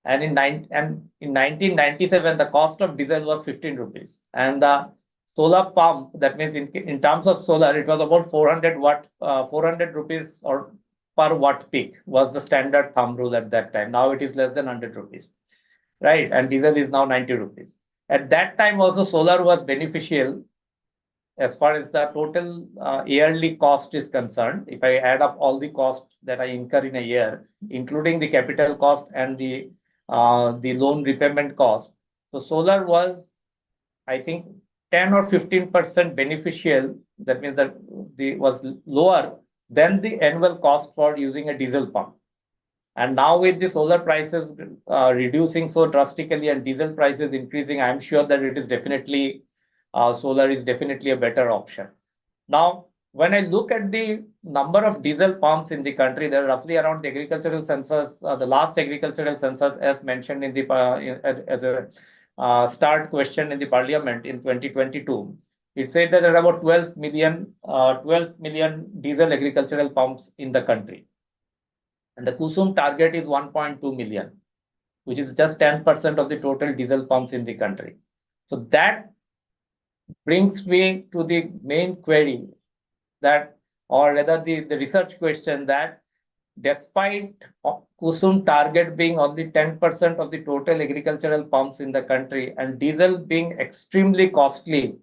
And in 1997, the cost of diesel was 15 rupees. And the solar pump, that means in terms of solar, it was about 400 rupees or per watt peak was the standard thumb rule at that time. Now it is less than 100 rupees, right? And diesel is now 90 rupees. At that time also, solar was beneficial as far as the total yearly cost is concerned. If I add up all the costs that I incur in a year, including the capital cost and the loan repayment cost. So solar was, I think, 10 or 15% beneficial. That means that was lower than the annual cost for using a diesel pump. And now with the solar prices reducing so drastically and diesel prices increasing, I'm sure that it is definitely, solar is definitely a better option. Now, when I look at the number of diesel pumps in the country, there are roughly around the agricultural census, the last agricultural census, as mentioned in the as a start question in the parliament in 2022, it said that there are about 12 million diesel agricultural pumps in the country. And the KUSUM target is 1.2 million, which is just 10% of the total diesel pumps in the country. So that brings me to the main query, that, or rather the research question, that despite KUSUM target being only 10% of the total agricultural pumps in the country and diesel being extremely costly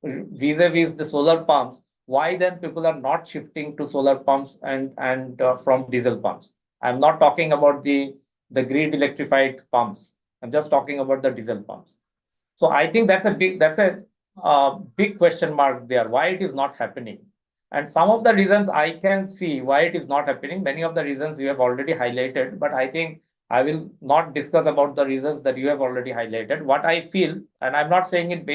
vis-a-vis the solar pumps, why then people are not shifting to solar pumps and from diesel pumps? I'm not talking about the grid electrified pumps. I'm just talking about the diesel pumps. So I think that's a big question mark there, why it is not happening. And some of the reasons I can see why it is not happening. Many of the reasons you have already highlighted, but I think I will not discuss about the reasons that you have already highlighted. What I feel, and I'm not saying it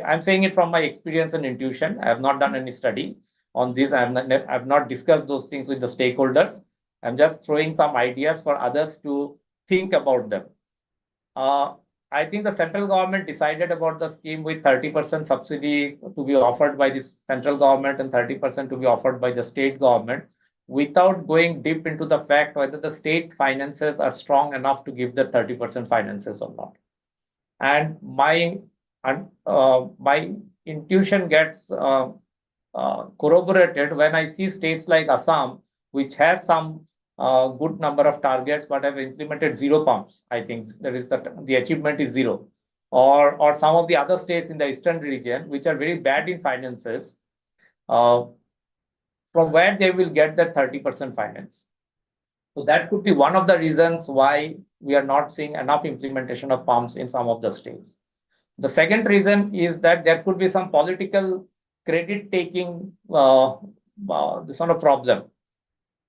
I'm saying it from my experience and intuition. I have not done any study on this. I've not discussed those things with the stakeholders. I'm just throwing some ideas for others to think about them. I think the central government decided about the scheme with 30% subsidy to be offered by the central government and 30% to be offered by the state government, without going deep into the fact whether the state finances are strong enough to give the 30% finances or not. And my intuition gets corroborated when I see states like Assam, which has some good number of targets, but have implemented 0 pumps. I think there is the achievement is 0. Or some of the other states in the eastern region, which are very bad in finances, from where they will get that 30% finance. So that could be one of the reasons why we are not seeing enough implementation of pumps in some of the states. The second reason is that there could be some political credit taking, this sort of problem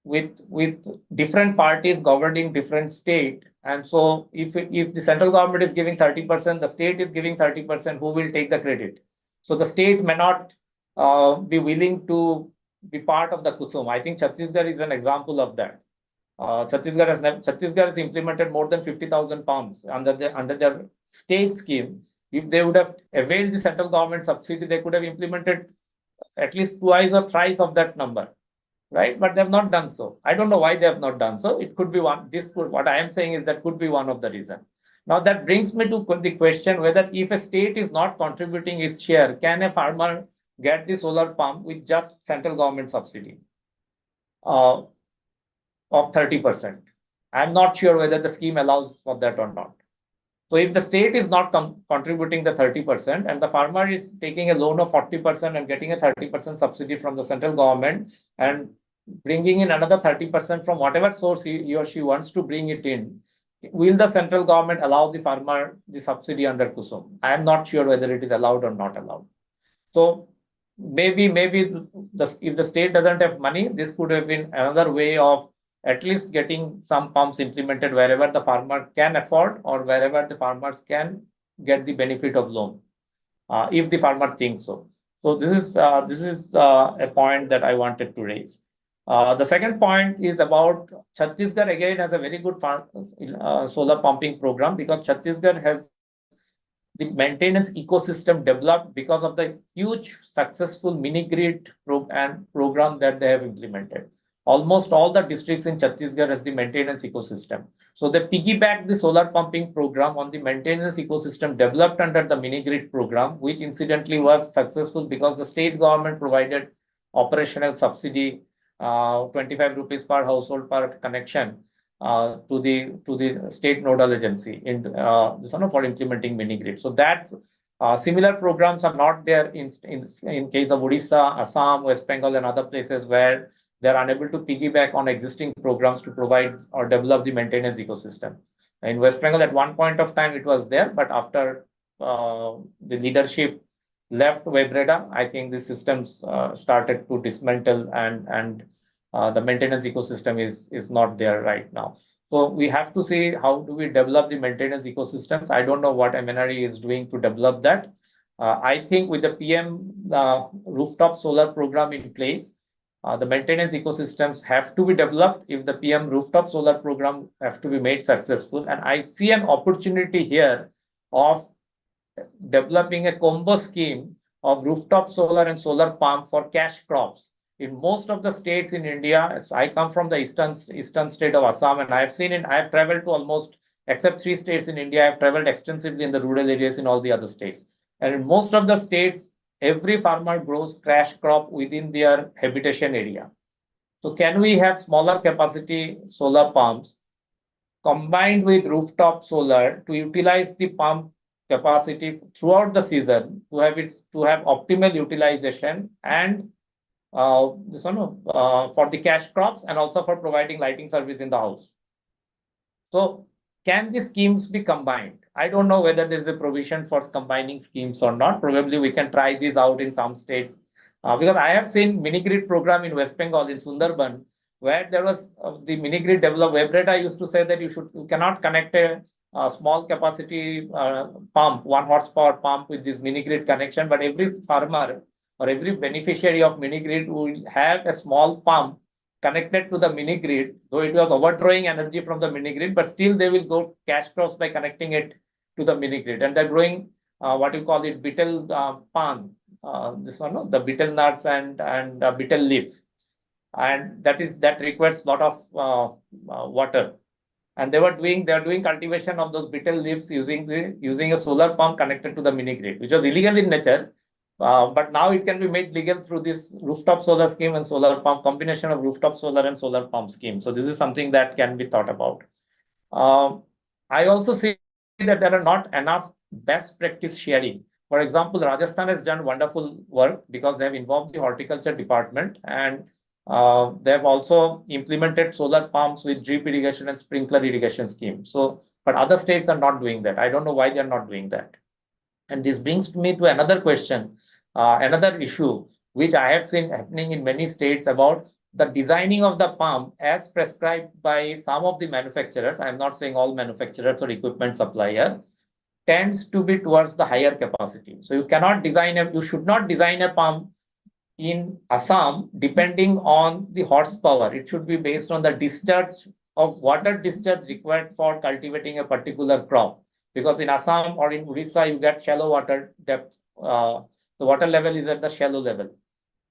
with different parties governing different state. And so if the central government is giving 30%, the state is giving 30%, who will take the credit? So the state may not be willing to be part of the KUSUM. I think Chhattisgarh is an example of that. Chhattisgarh has implemented more than 50,000 pumps under their state scheme. If they would have availed the central government subsidy, they could have implemented at least twice or thrice of that number, right? But they have not done so. I don't know why they have not done so. It could be one. What I am saying is that could be one of the reasons. Now that brings me to the question whether if a state is not contributing its share, can a farmer get the solar pump with just central government subsidy of 30%? I'm not sure whether the scheme allows for that or not. So if the state is not contributing the 30% and the farmer is taking a loan of 40% and getting a 30% subsidy from the central government and bringing in another 30% from whatever source he or she wants to bring it in, will the central government allow the farmer the subsidy under KUSUM? I am not sure whether it is allowed or not allowed. So maybe if the state doesn't have money, this could have been another way of at least getting some pumps implemented wherever the farmer can afford or wherever the farmers can get the benefit of loan, if the farmer thinks so. So this is a point that I wanted to raise. The second point is about Chhattisgarh again has a very good solar pumping program because Chhattisgarh has the maintenance ecosystem developed because of the huge successful mini grid program that they have implemented. Almost all the districts in Chhattisgarh has the maintenance ecosystem. So they piggyback the solar pumping program on the maintenance ecosystem developed under the mini grid program, which incidentally was successful because the state government provided operational subsidy, 25 rupees per household per connection to the state nodal agency in for implementing mini grid. So that similar programs are not there in case of Odisha, Assam, West Bengal, and other places where they are unable to piggyback on existing programs to provide or develop the maintenance ecosystem. In West Bengal, at one point of time, it was there, but after the leadership left Webreda, I think the systems started to dismantle and the maintenance ecosystem is not there right now. So we have to see how do we develop the maintenance ecosystems. I don't know what MNRE is doing to develop that. I think with the PM rooftop solar program in place, the maintenance ecosystems have to be developed if the PM rooftop solar program have to be made successful. And I see an opportunity here of developing a combo scheme of rooftop solar and solar pump for cash crops. In most of the states in India, I come from the eastern state of Assam, and I've traveled to almost, except 3 states in India, I've traveled extensively in the rural areas in all the other states. And in most of the states, every farmer grows cash crop within their habitation area. So can we have smaller capacity solar pumps combined with rooftop solar to utilize the pump capacity throughout the season to have optimal utilization and for the cash crops and also for providing lighting service in the house? So can these schemes be combined? I don't know whether there's a provision for combining schemes or not. Probably we can try this out in some states. Because I have seen mini grid program in West Bengal, in Sundarban, where there was the mini grid developed. Webreda used to say that you cannot connect a small capacity pump, 1 horsepower pump with this mini grid connection, but every farmer or every beneficiary of mini grid will have a small pump connected to the mini grid, though it was overdrawing energy from the mini grid, but still they will go cash crops by connecting it to the mini grid. And they're growing what you call it betel pan, the betel nuts and betel leaf. And that requires a lot of water. And they are doing cultivation of those betel leaves using a solar pump connected to the mini grid, which was illegal in nature. But now it can be made legal through this rooftop solar scheme and solar pump, combination of rooftop solar and solar pump scheme. So this is something that can be thought about. I also see that there are not enough best practice sharing. For example, Rajasthan has done wonderful work because they have involved the horticulture department, and they have also implemented solar pumps with drip irrigation and sprinkler irrigation scheme. So, but other states are not doing that. I don't know why they are not doing that. And this brings me to another question, another issue, which I have seen happening in many states about the designing of the pump as prescribed by some of the manufacturers. I'm not saying all manufacturers or equipment supplier. tends to be towards the higher capacity. So you should not design a pump in Assam depending on the horsepower. It should be based on the discharge of water discharge required for cultivating a particular crop. Because in Assam or in Odisha, you get shallow water depth. The water level is at the shallow level,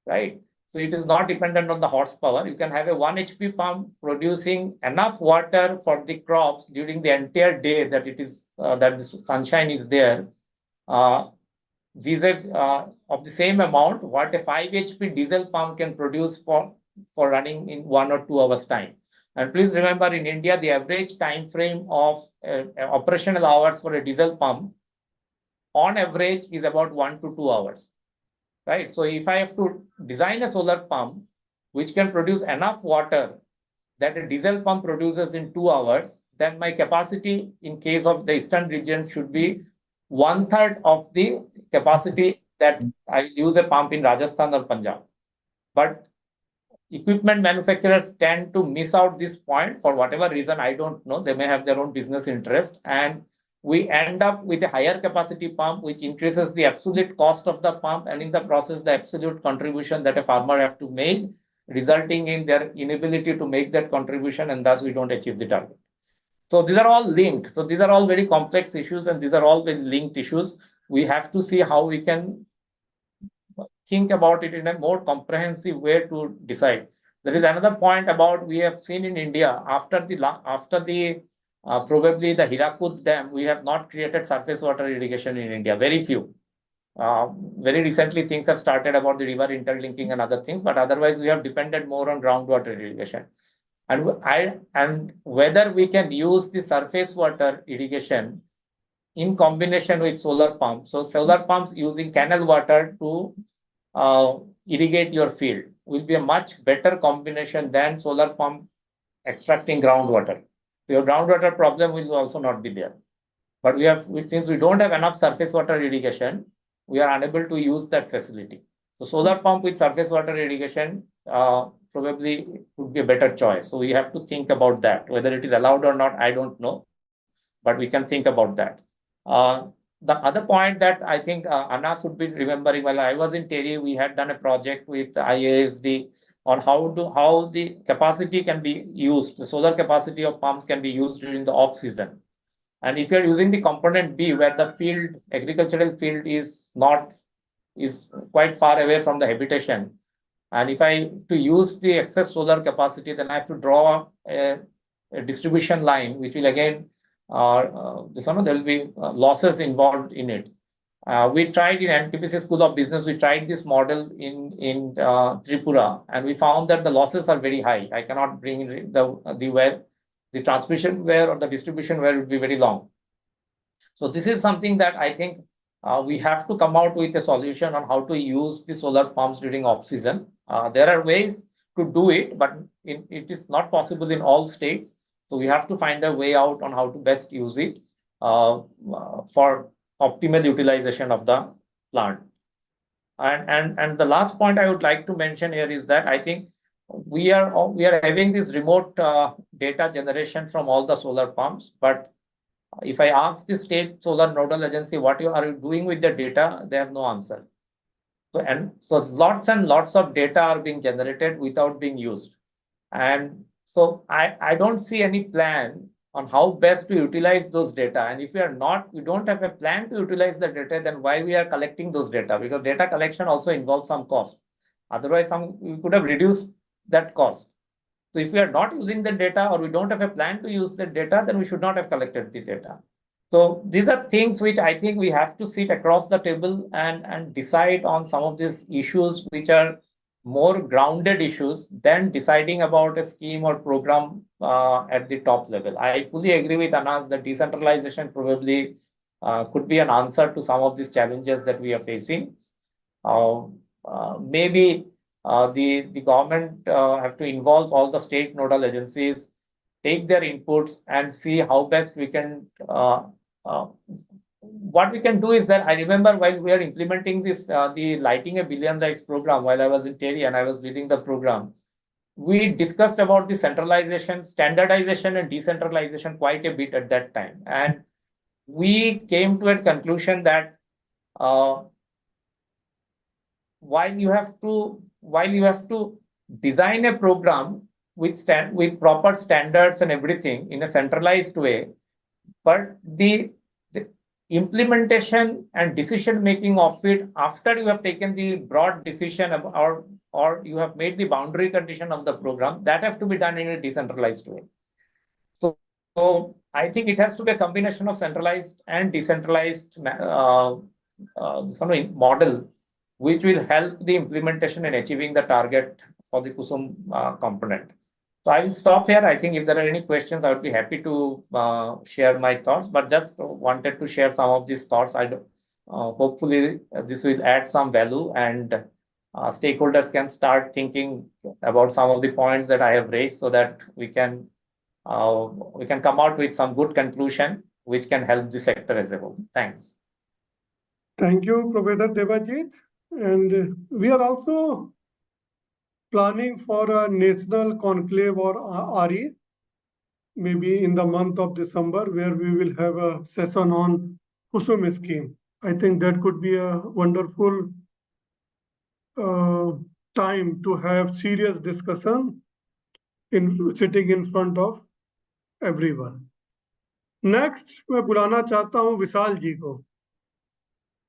right? So it is not dependent on the horsepower. You can have a 1 HP pump producing enough water for the crops during the entire day that that the sunshine is there. Of the same amount, what a 5 HP diesel pump can produce for running in 1 or 2 hours time. And please remember, in India, the average time frame of operational hours for a diesel pump on average is about 1 to 2 hours, right? So if I have to design a solar pump which can produce enough water that a diesel pump produces in 2 hours, then my capacity in case of the eastern region should be 1/3 of the capacity that I use a pump in Rajasthan or Punjab. But equipment manufacturers tend to miss out this point for whatever reason, I don't know. They may have their own business interest, and we end up with a higher capacity pump, which increases the absolute cost of the pump, and in the process, the absolute contribution that a farmer has to make, resulting in their inability to make that contribution, and thus we don't achieve the target. So these are all linked. So these are all very complex issues, and these are all very linked issues. We have to see how we can think about it in a more comprehensive way to decide. There is another point about we have seen in India after the probably the Hirakud Dam, we have not created surface water irrigation in India. Very few. Very recently, things have started about the river interlinking and other things, but otherwise we have depended more on groundwater irrigation. And whether we can use the surface water irrigation in combination with solar pumps. So solar pumps using canal water to irrigate your field will be a much better combination than solar pump extracting groundwater. So your groundwater problem will also not be there. But since we don't have enough surface water irrigation, we are unable to use that facility. So solar pump with surface water irrigation probably would be a better choice. So we have to think about that. Whether it is allowed or not, I don't know, but we can think about that. The other point that I think Anas would be remembering, while I was in Terry, we had done a project with IASD on how the capacity can be used. The solar capacity of pumps can be used during the off season. And if you're using the component B, where the agricultural field is quite far away from the habitation, and if I to use the excess solar capacity, then I have to draw a distribution line, which will again there will be losses involved in it. We tried in NTPC School of Business, we tried this model in Tripura, and we found that the losses are very high. I cannot bring in the transmission wire or the distribution wire would be very long. So this is something that I think we have to come out with a solution on how to use the solar pumps during off season. There are ways to do it, but it is not possible in all states. So we have to find a way out on how to best use it for optimal utilization of the plant. And the last point I would like to mention here is that I think we are having this remote data generation from all the solar pumps. But if I ask the state solar nodal agency, what are you doing with the data, they have no answer. So lots and lots of data are being generated without being used. And so I don't see any plan on how best to utilize those data. And if we don't have a plan to utilize the data, then why we are collecting those data? Because data collection also involves some cost. Otherwise, we could have reduced that cost. So if we are not using the data or we don't have a plan to use the data, then we should not have collected the data. So these are things which I think we have to sit across the table and decide on some of these issues which are more grounded issues than deciding about a scheme or program at the top level. I fully agree with Anas that decentralization probably could be an answer to some of these challenges that we are facing. Maybe the government have to involve all the state nodal agencies, take their inputs and see how best we can what we can do is that I remember while we are implementing this, the Lighting a Billion Lives program, while I was in Terry and I was leading the program, we discussed about the centralization, standardization and decentralization quite a bit at that time. And we came to a conclusion that while you have to design a program with proper standards and everything in a centralized way, but the implementation and decision making of it after you have taken the broad decision or you have made the boundary condition of the program, that have to be done in a decentralized way. So I think it has to be a combination of centralized and decentralized model, which will help the implementation in achieving the target for the KUSUM component. So I will stop here. I think if there are any questions, I would be happy to share my thoughts, but just wanted to share some of these thoughts. Hopefully this will add some value and stakeholders can start thinking about some of the points that I have raised so that we can come out with some good conclusion which can help the sector as a whole. Thanks. Thank you, Professor Devajit. And we are also planning for a national conclave or RE, maybe in the month of December, where we will have a session on KUSUM scheme. I think that could be a wonderful time to have serious discussion sitting in front of everyone. Next मैं बुलाना चाहता हूं विशाल जी को.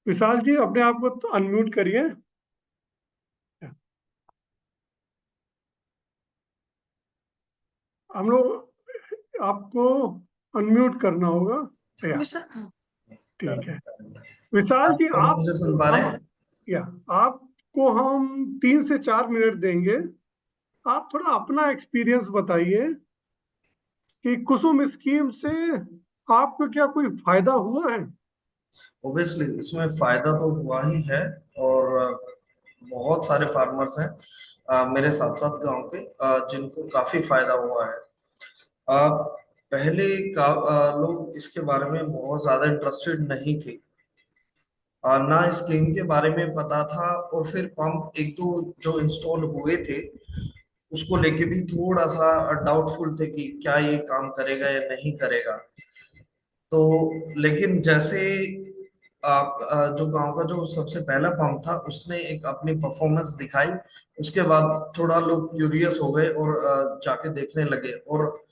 विशाल जी अपने आप को unmute करिए. हम लोग आपको अनम्यूट करना होगा. ठीक है विशाल जी, आप मुझे सुन पा रहे हैं? आपको हम 3 से 4 मिनट देंगे. आप थोड़ा अपना एक्सपीरियंस बताइए कि कुसुम स्कीम से आपको क्या कोई फायदा हुआ है? ऑब्वियसली इसमें फायदा तो हुआ ही है और बहुत सारे फार्मर्स हैं मेरे साथ साथ गांव के जिनको काफी फायदा हुआ है. पहले लोग इसके बारे में बहुत ज्यादा इंटरेस्टेड नहीं थे, ना स्कीम के बारे में पता था, और फिर पंप एक दो जो इंस्टॉल हुए थे उसको लेके भी थोड़ा सा डाउटफुल थे कि क्या ये काम करेगा या नहीं करेगा. तो लेकिन जैसे आप जो गांव का जो सबसे पहला पंप था उसने एक अपनी परफॉर्मेंस दिखाई, उसके बाद थोड़ा लोग क्यूरियस हो गए और जाके देखने लगे. और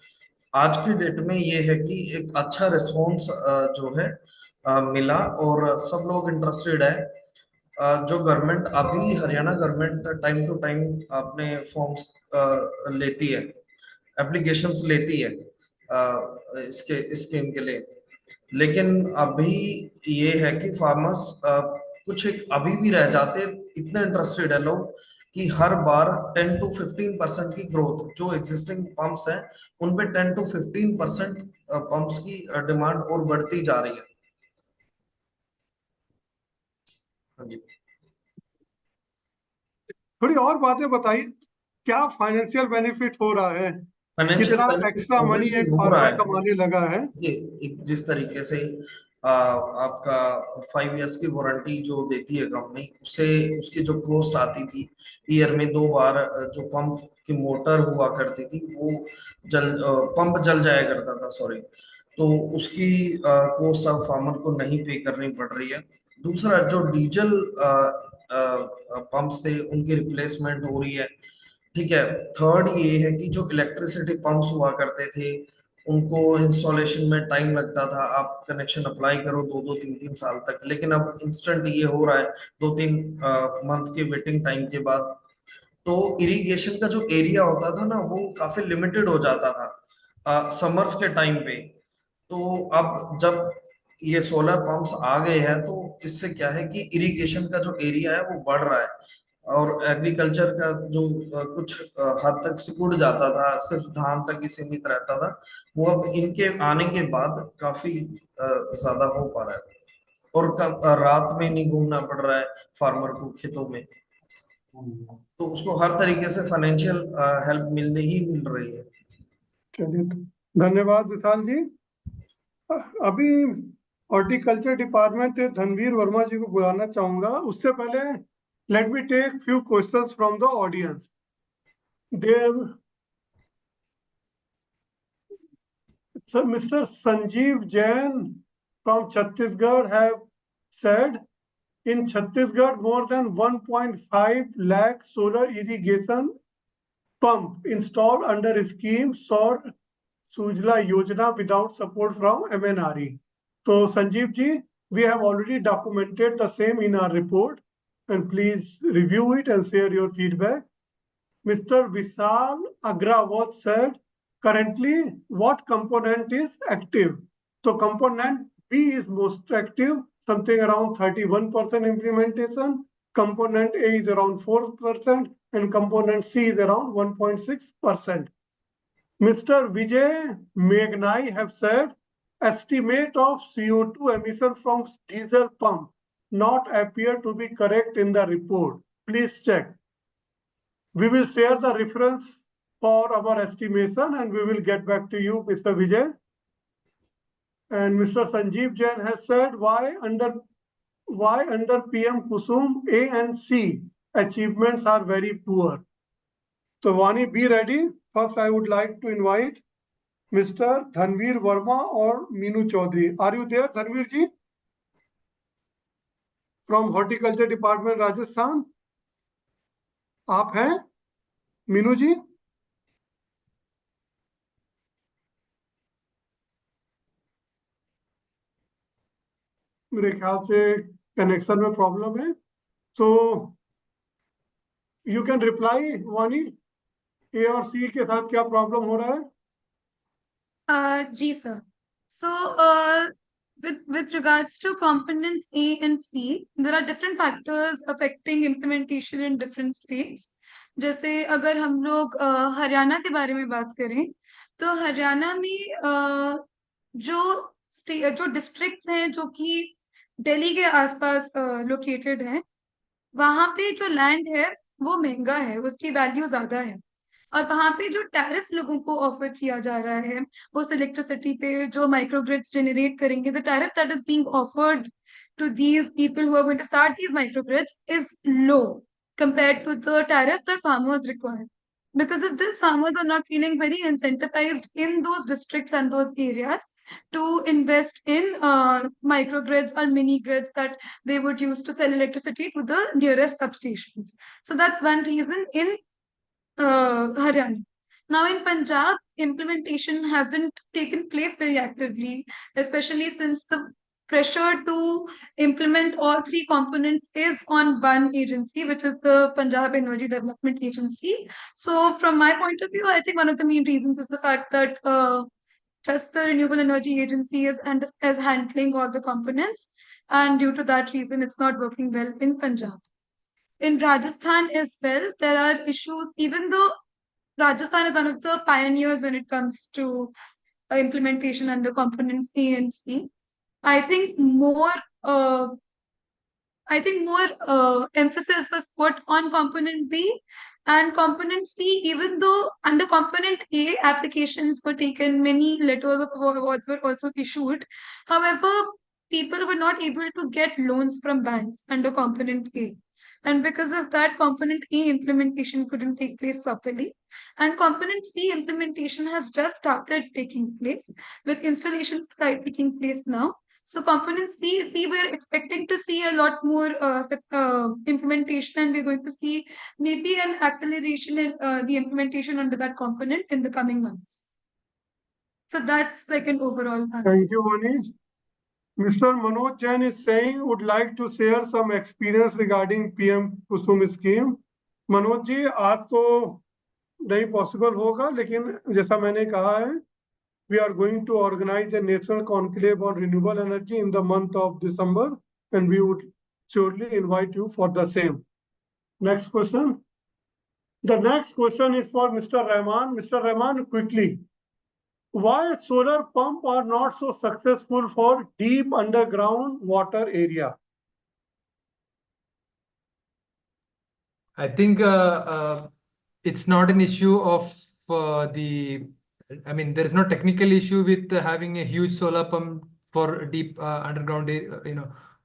आज की डेट में ये है कि एक अच्छा रिस्पॉन्स जो है मिला और सब लोग इंटरेस्टेड है. जो गवर्नमेंट अभी Haryana government time to time अपने फॉर्म्स लेती है, एप्लीकेशंस लेती है इसके स्कीम के लिए, लेकिन अभी ये है कि फार्मर्स कुछ एक अभी भी रह जाते, इतने इंटरेस्टेड है लोग कि हर बार 10 to 15% की ग्रोथ, जो एग्जिस्टिंग पंप्स हैं उन पे 10 to 15% पंप्स की डिमांड और बढ़ती जा रही है. हाँ जी, थोड़ी और बातें बताइए, क्या फाइनेंशियल बेनिफिट हो रहा है? कितना एक्स्ट्रा मनी एक फार्मर कमाने लगा है? ये जिस तरीके से आपका 5 years की वारंटी जो देती है कंपनी, उससे उसकी जो कॉस्ट आती थी ईयर में 2 बार, जो पंप की मोटर हुआ करती थी वो पंप जल जाया करता था, सॉरी, तो उसकी कॉस्ट अब फार्मर को नहीं पे करनी पड़ रही है. दूसरा, जो डीजल पंप्स थे उनकी रिप्लेसमेंट हो रही है. ठीक है. थर्ड ये है कि जो इलेक्ट्रिसिटी पंप्स हुआ करते थे उनको इंस्टॉलेशन में टाइम लगता था, आप कनेक्शन अप्लाई करो 2-2 3-3 साल तक, लेकिन अब इंस्टेंट ये हो रहा है 2-3 मंथ के वेटिंग टाइम के बाद. तो इरिगेशन का जो एरिया होता था ना वो काफी लिमिटेड हो जाता था समर्स के टाइम पे. तो अब जब ये सोलर पंप्स आ गए हैं तो इससे क्या है कि इरिगेशन का जो एरिया है वो बढ़ रहा है और एग्रीकल्चर का जो कुछ हद तक सिकुड़ जाता था, सिर्फ धान तक ही सीमित रहता था, वो अब इनके आने के बाद काफी ज्यादा हो पा रहा है और रात में नहीं घूमना पड़ रहा है फार्मर को खेतों में. तो उसको हर तरीके से फाइनेंशियल हेल्प मिल रही है. चलिए, धन्यवाद विशाल जी. अभी हॉर्टिकल्चर डिपार्टमेंट से धनवीर वर्मा जी को बुलाना चाहूंगा. उससे पहले let me take few questions from the audience. Mr. Sanjeev Jain from Chhattisgarh have said, in Chhattisgarh, more than 1.5 lakh solar irrigation pump installed under scheme Saur Sujla Yojana without support from MNRE. So Sanjeev ji, we have already documented the same in our report, and please review it and share your feedback. Mr. Vishal Agrawat said, currently what component is active? So component B is most active, something around 31% implementation. Component A is around 4% and component C is around 1.6%. Mr. Vijay Meghnai have said, estimate of CO2 emission from diesel pump not appear to be correct in the report. Please check. We will share the reference for our estimation and we will get back to you, Mr. Vijay. And Mr. Sanjeev Jain has said, why under PM-KUSUM A and C achievements are very poor. So Vani, be ready. First, I would like to invite Mr. Dhanveer Verma or Meenu Chaudhary. Are you there, Dhanveer ji? From Horticulture Department, Rajasthan. आप हैं मीनू जी? मेरे ख्याल से connection में problem है, तो you can reply वानी, ए और सी के साथ क्या प्रॉब्लम हो रहा है? जी sir. So with regards to components A and C, there are different factors affecting implementation in different states. जैसे अगर हम लोग हरियाणा के बारे में बात करें, तो हरियाणा में जो डिस्ट्रिक्ट्स हैं जो कि दिल्ली के आसपास लोकेटेड हैं, वहां पे जो लैंड है वो महंगा है, उसकी वैल्यू ज्यादा है, और वहां पे जो टैरिफ लोगों को ऑफर किया जा रहा है उस इलेक्ट्रिसिटी पे जो माइक्रोग्रिड्स जनरेट करेंगे, the tariff that is being offered to these people who are going to start these microgrids is low compared to the tariff that farmers require. Because of this, farmers are not feeling very incentivized in those districts and those areas to invest in microgrids or mini grids that they would use to sell electricity to the nearest substations. So that's one reason in Haryana. Now in Punjab, implementation hasn't taken place very actively, especially since the pressure to implement all three components is on one agency, which is the Punjab Energy Development Agency. So from my point of view, I think one of the main reasons is the fact that just the Renewable Energy Agency is handling all the components, and due to that reason, it's not working well in Punjab. In Rajasthan as well, there are issues, even though Rajasthan is one of the pioneers when it comes to implementation under components A and C. I think more emphasis was put on component B and component C, even though under component A applications were taken, many letters of awards were also issued. However, people were not able to get loans from banks under component A. And because of that, component A implementation couldn't take place properly. And component C implementation has just started taking place, with installations taking place now. So components C, we're expecting to see a lot more implementation, and we're going to see maybe an acceleration in the implementation under that component in the coming months. So that's like an overall answer. Thank you, Vani. Mr. Manoj Jain is saying would like to share some experience regarding PM-KUSUM scheme. Manoj ji, आज तो नहीं possible होगा, लेकिन जैसा मैंने कहा है, we are going to organize a national conclave on renewable energy in the month of December, and we would surely invite you for the same. Next question. The next question is for Mr. Rahman. Mr. Rahman, quickly. Why solar pump are not so successful for deep underground water area? I think it's not an issue of there is no technical issue with having a huge solar pump for deep underground,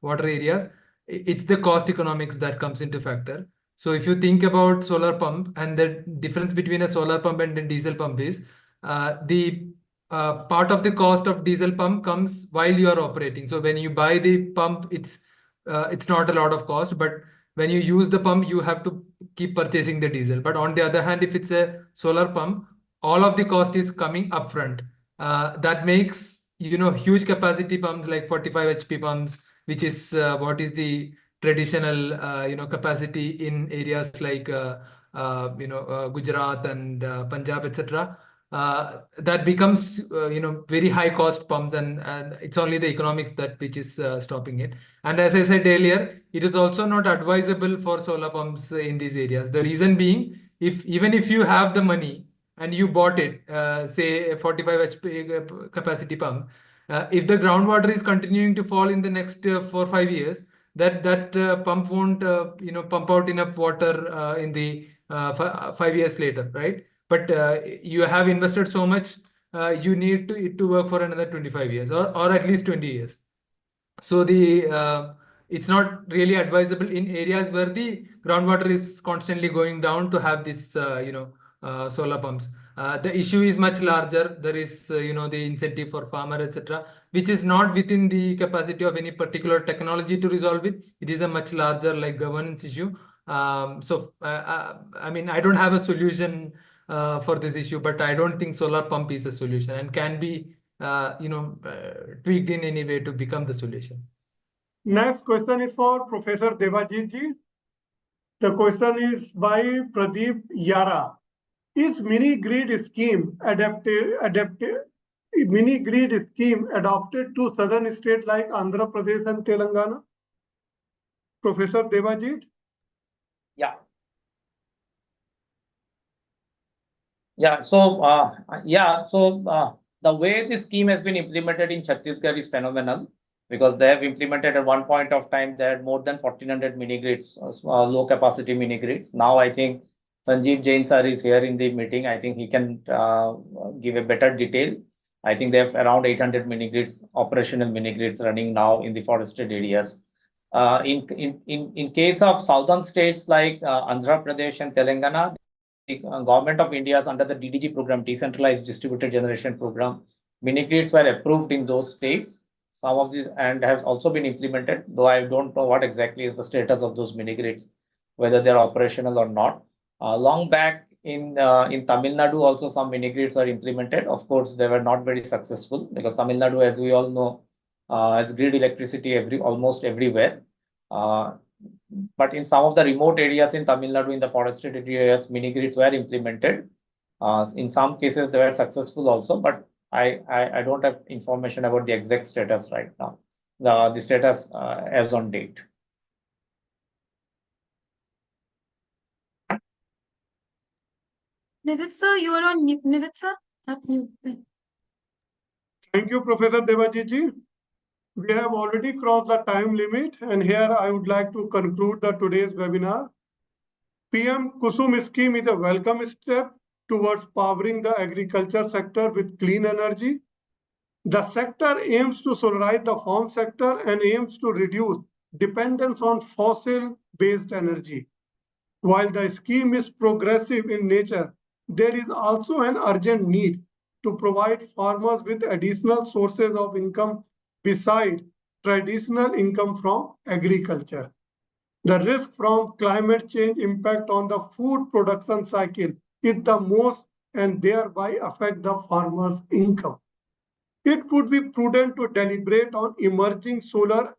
water areas. It's the cost economics that comes into factor. So if you think about solar pump, and the difference between a solar pump and a diesel pump is the part of the cost of diesel pump comes while you are operating. So when you buy the pump, it's not a lot of cost, but when you use the pump, you have to keep purchasing the diesel. But on the other hand, if it's a solar pump, all of the cost is coming upfront. That makes, huge capacity pumps like 45 HP pumps, which is what is the traditional, capacity in areas like, Gujarat and Punjab, etc. That becomes, very high cost pumps, and it's only the economics that which is stopping it. And as I said earlier, it is also not advisable for solar pumps in these areas. The reason being, even if you have the money and you bought it, say a 45 HP capacity pump, if the groundwater is continuing to fall in the next 4 or 5 years, that pump won't pump out enough water in the 5 years later, right? But you have invested so much, you need it to work for another 25 years or at least 20 years. So it's not really advisable in areas where the groundwater is constantly going down to have this solar pumps. The issue is much larger. There is the incentive for farmer, etc., which is not within the capacity of any particular technology to resolve it. It is a much larger like governance issue. I mean, I don't have a solution for this issue, but I don't think solar pump is a solution and can be tweaked in any way to become the solution. Next question is for Professor Debajit ji. The question is by Pradeep Yara. Is mini grid scheme adopted to southern states like Andhra Pradesh and Telangana? Professor Debajit? Yeah. Yeah. So, the way this scheme has been implemented in Chhattisgarh is phenomenal, because they have implemented at one point of time, they had more than 1400 mini grids, low capacity mini grids. Now I think Sanjeev Jain sir is here in the meeting. I think he can give a better detail. I think they have around 800 mini grids, operational mini grids running now in the forested areas. In case of southern states like Andhra Pradesh and Telangana, the government of India is under the DDG program, Decentralized Distributed Generation Program. Mini grids were approved in those states. Some of these and has also been implemented, though I don't know what exactly is the status of those mini grids, whether they're operational or not. Long back in Tamil Nadu, also some mini grids were implemented. Of course, they were not very successful because Tamil Nadu, as we all know, has grid electricity almost everywhere. But in some of the remote areas in Tamil Nadu, in the forested areas, mini grids were implemented. In some cases, they were successful also, but I don't have information about the exact status right now, the status as on date. Nivit sir, you are on mute. Nivit sir, up mute. Thank you, Professor Debajit ji. We have already crossed the time limit, and here I would like to conclude today's webinar. PM-KUSUM scheme is a welcome step towards powering the agriculture sector with clean energy. The sector aims to solarize the farm sector and aims to reduce dependence on fossil-based energy. While the scheme is progressive in nature, there is also an urgent need to provide farmers with additional sources of income besides traditional income from agriculture. The risk from climate change impact on the food production cycle is the most and thereby affect the farmer's income. It would be prudent to deliberate on emerging solar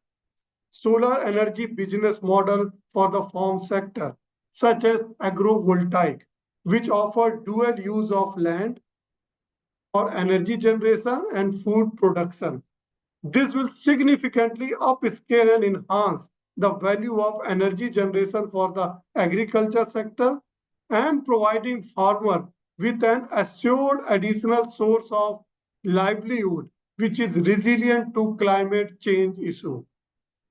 energy business model for the farm sector, such as agrovoltaic, which offer dual use of land for energy generation and food production. This will significantly upscale and enhance the value of energy generation for the agriculture sector and providing farmers with an assured additional source of livelihood, which is resilient to climate change issue.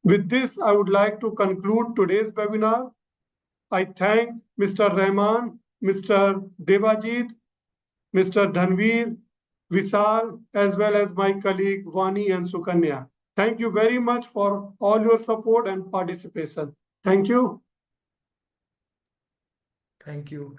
With this, I would like to conclude today's webinar. I thank Mr. Rahman, Mr. Debajit, Mr. Dhanveer, Vishal, as well as my colleague Vani and Sukanya. Thank you very much for all your support and participation. Thank you. Thank you.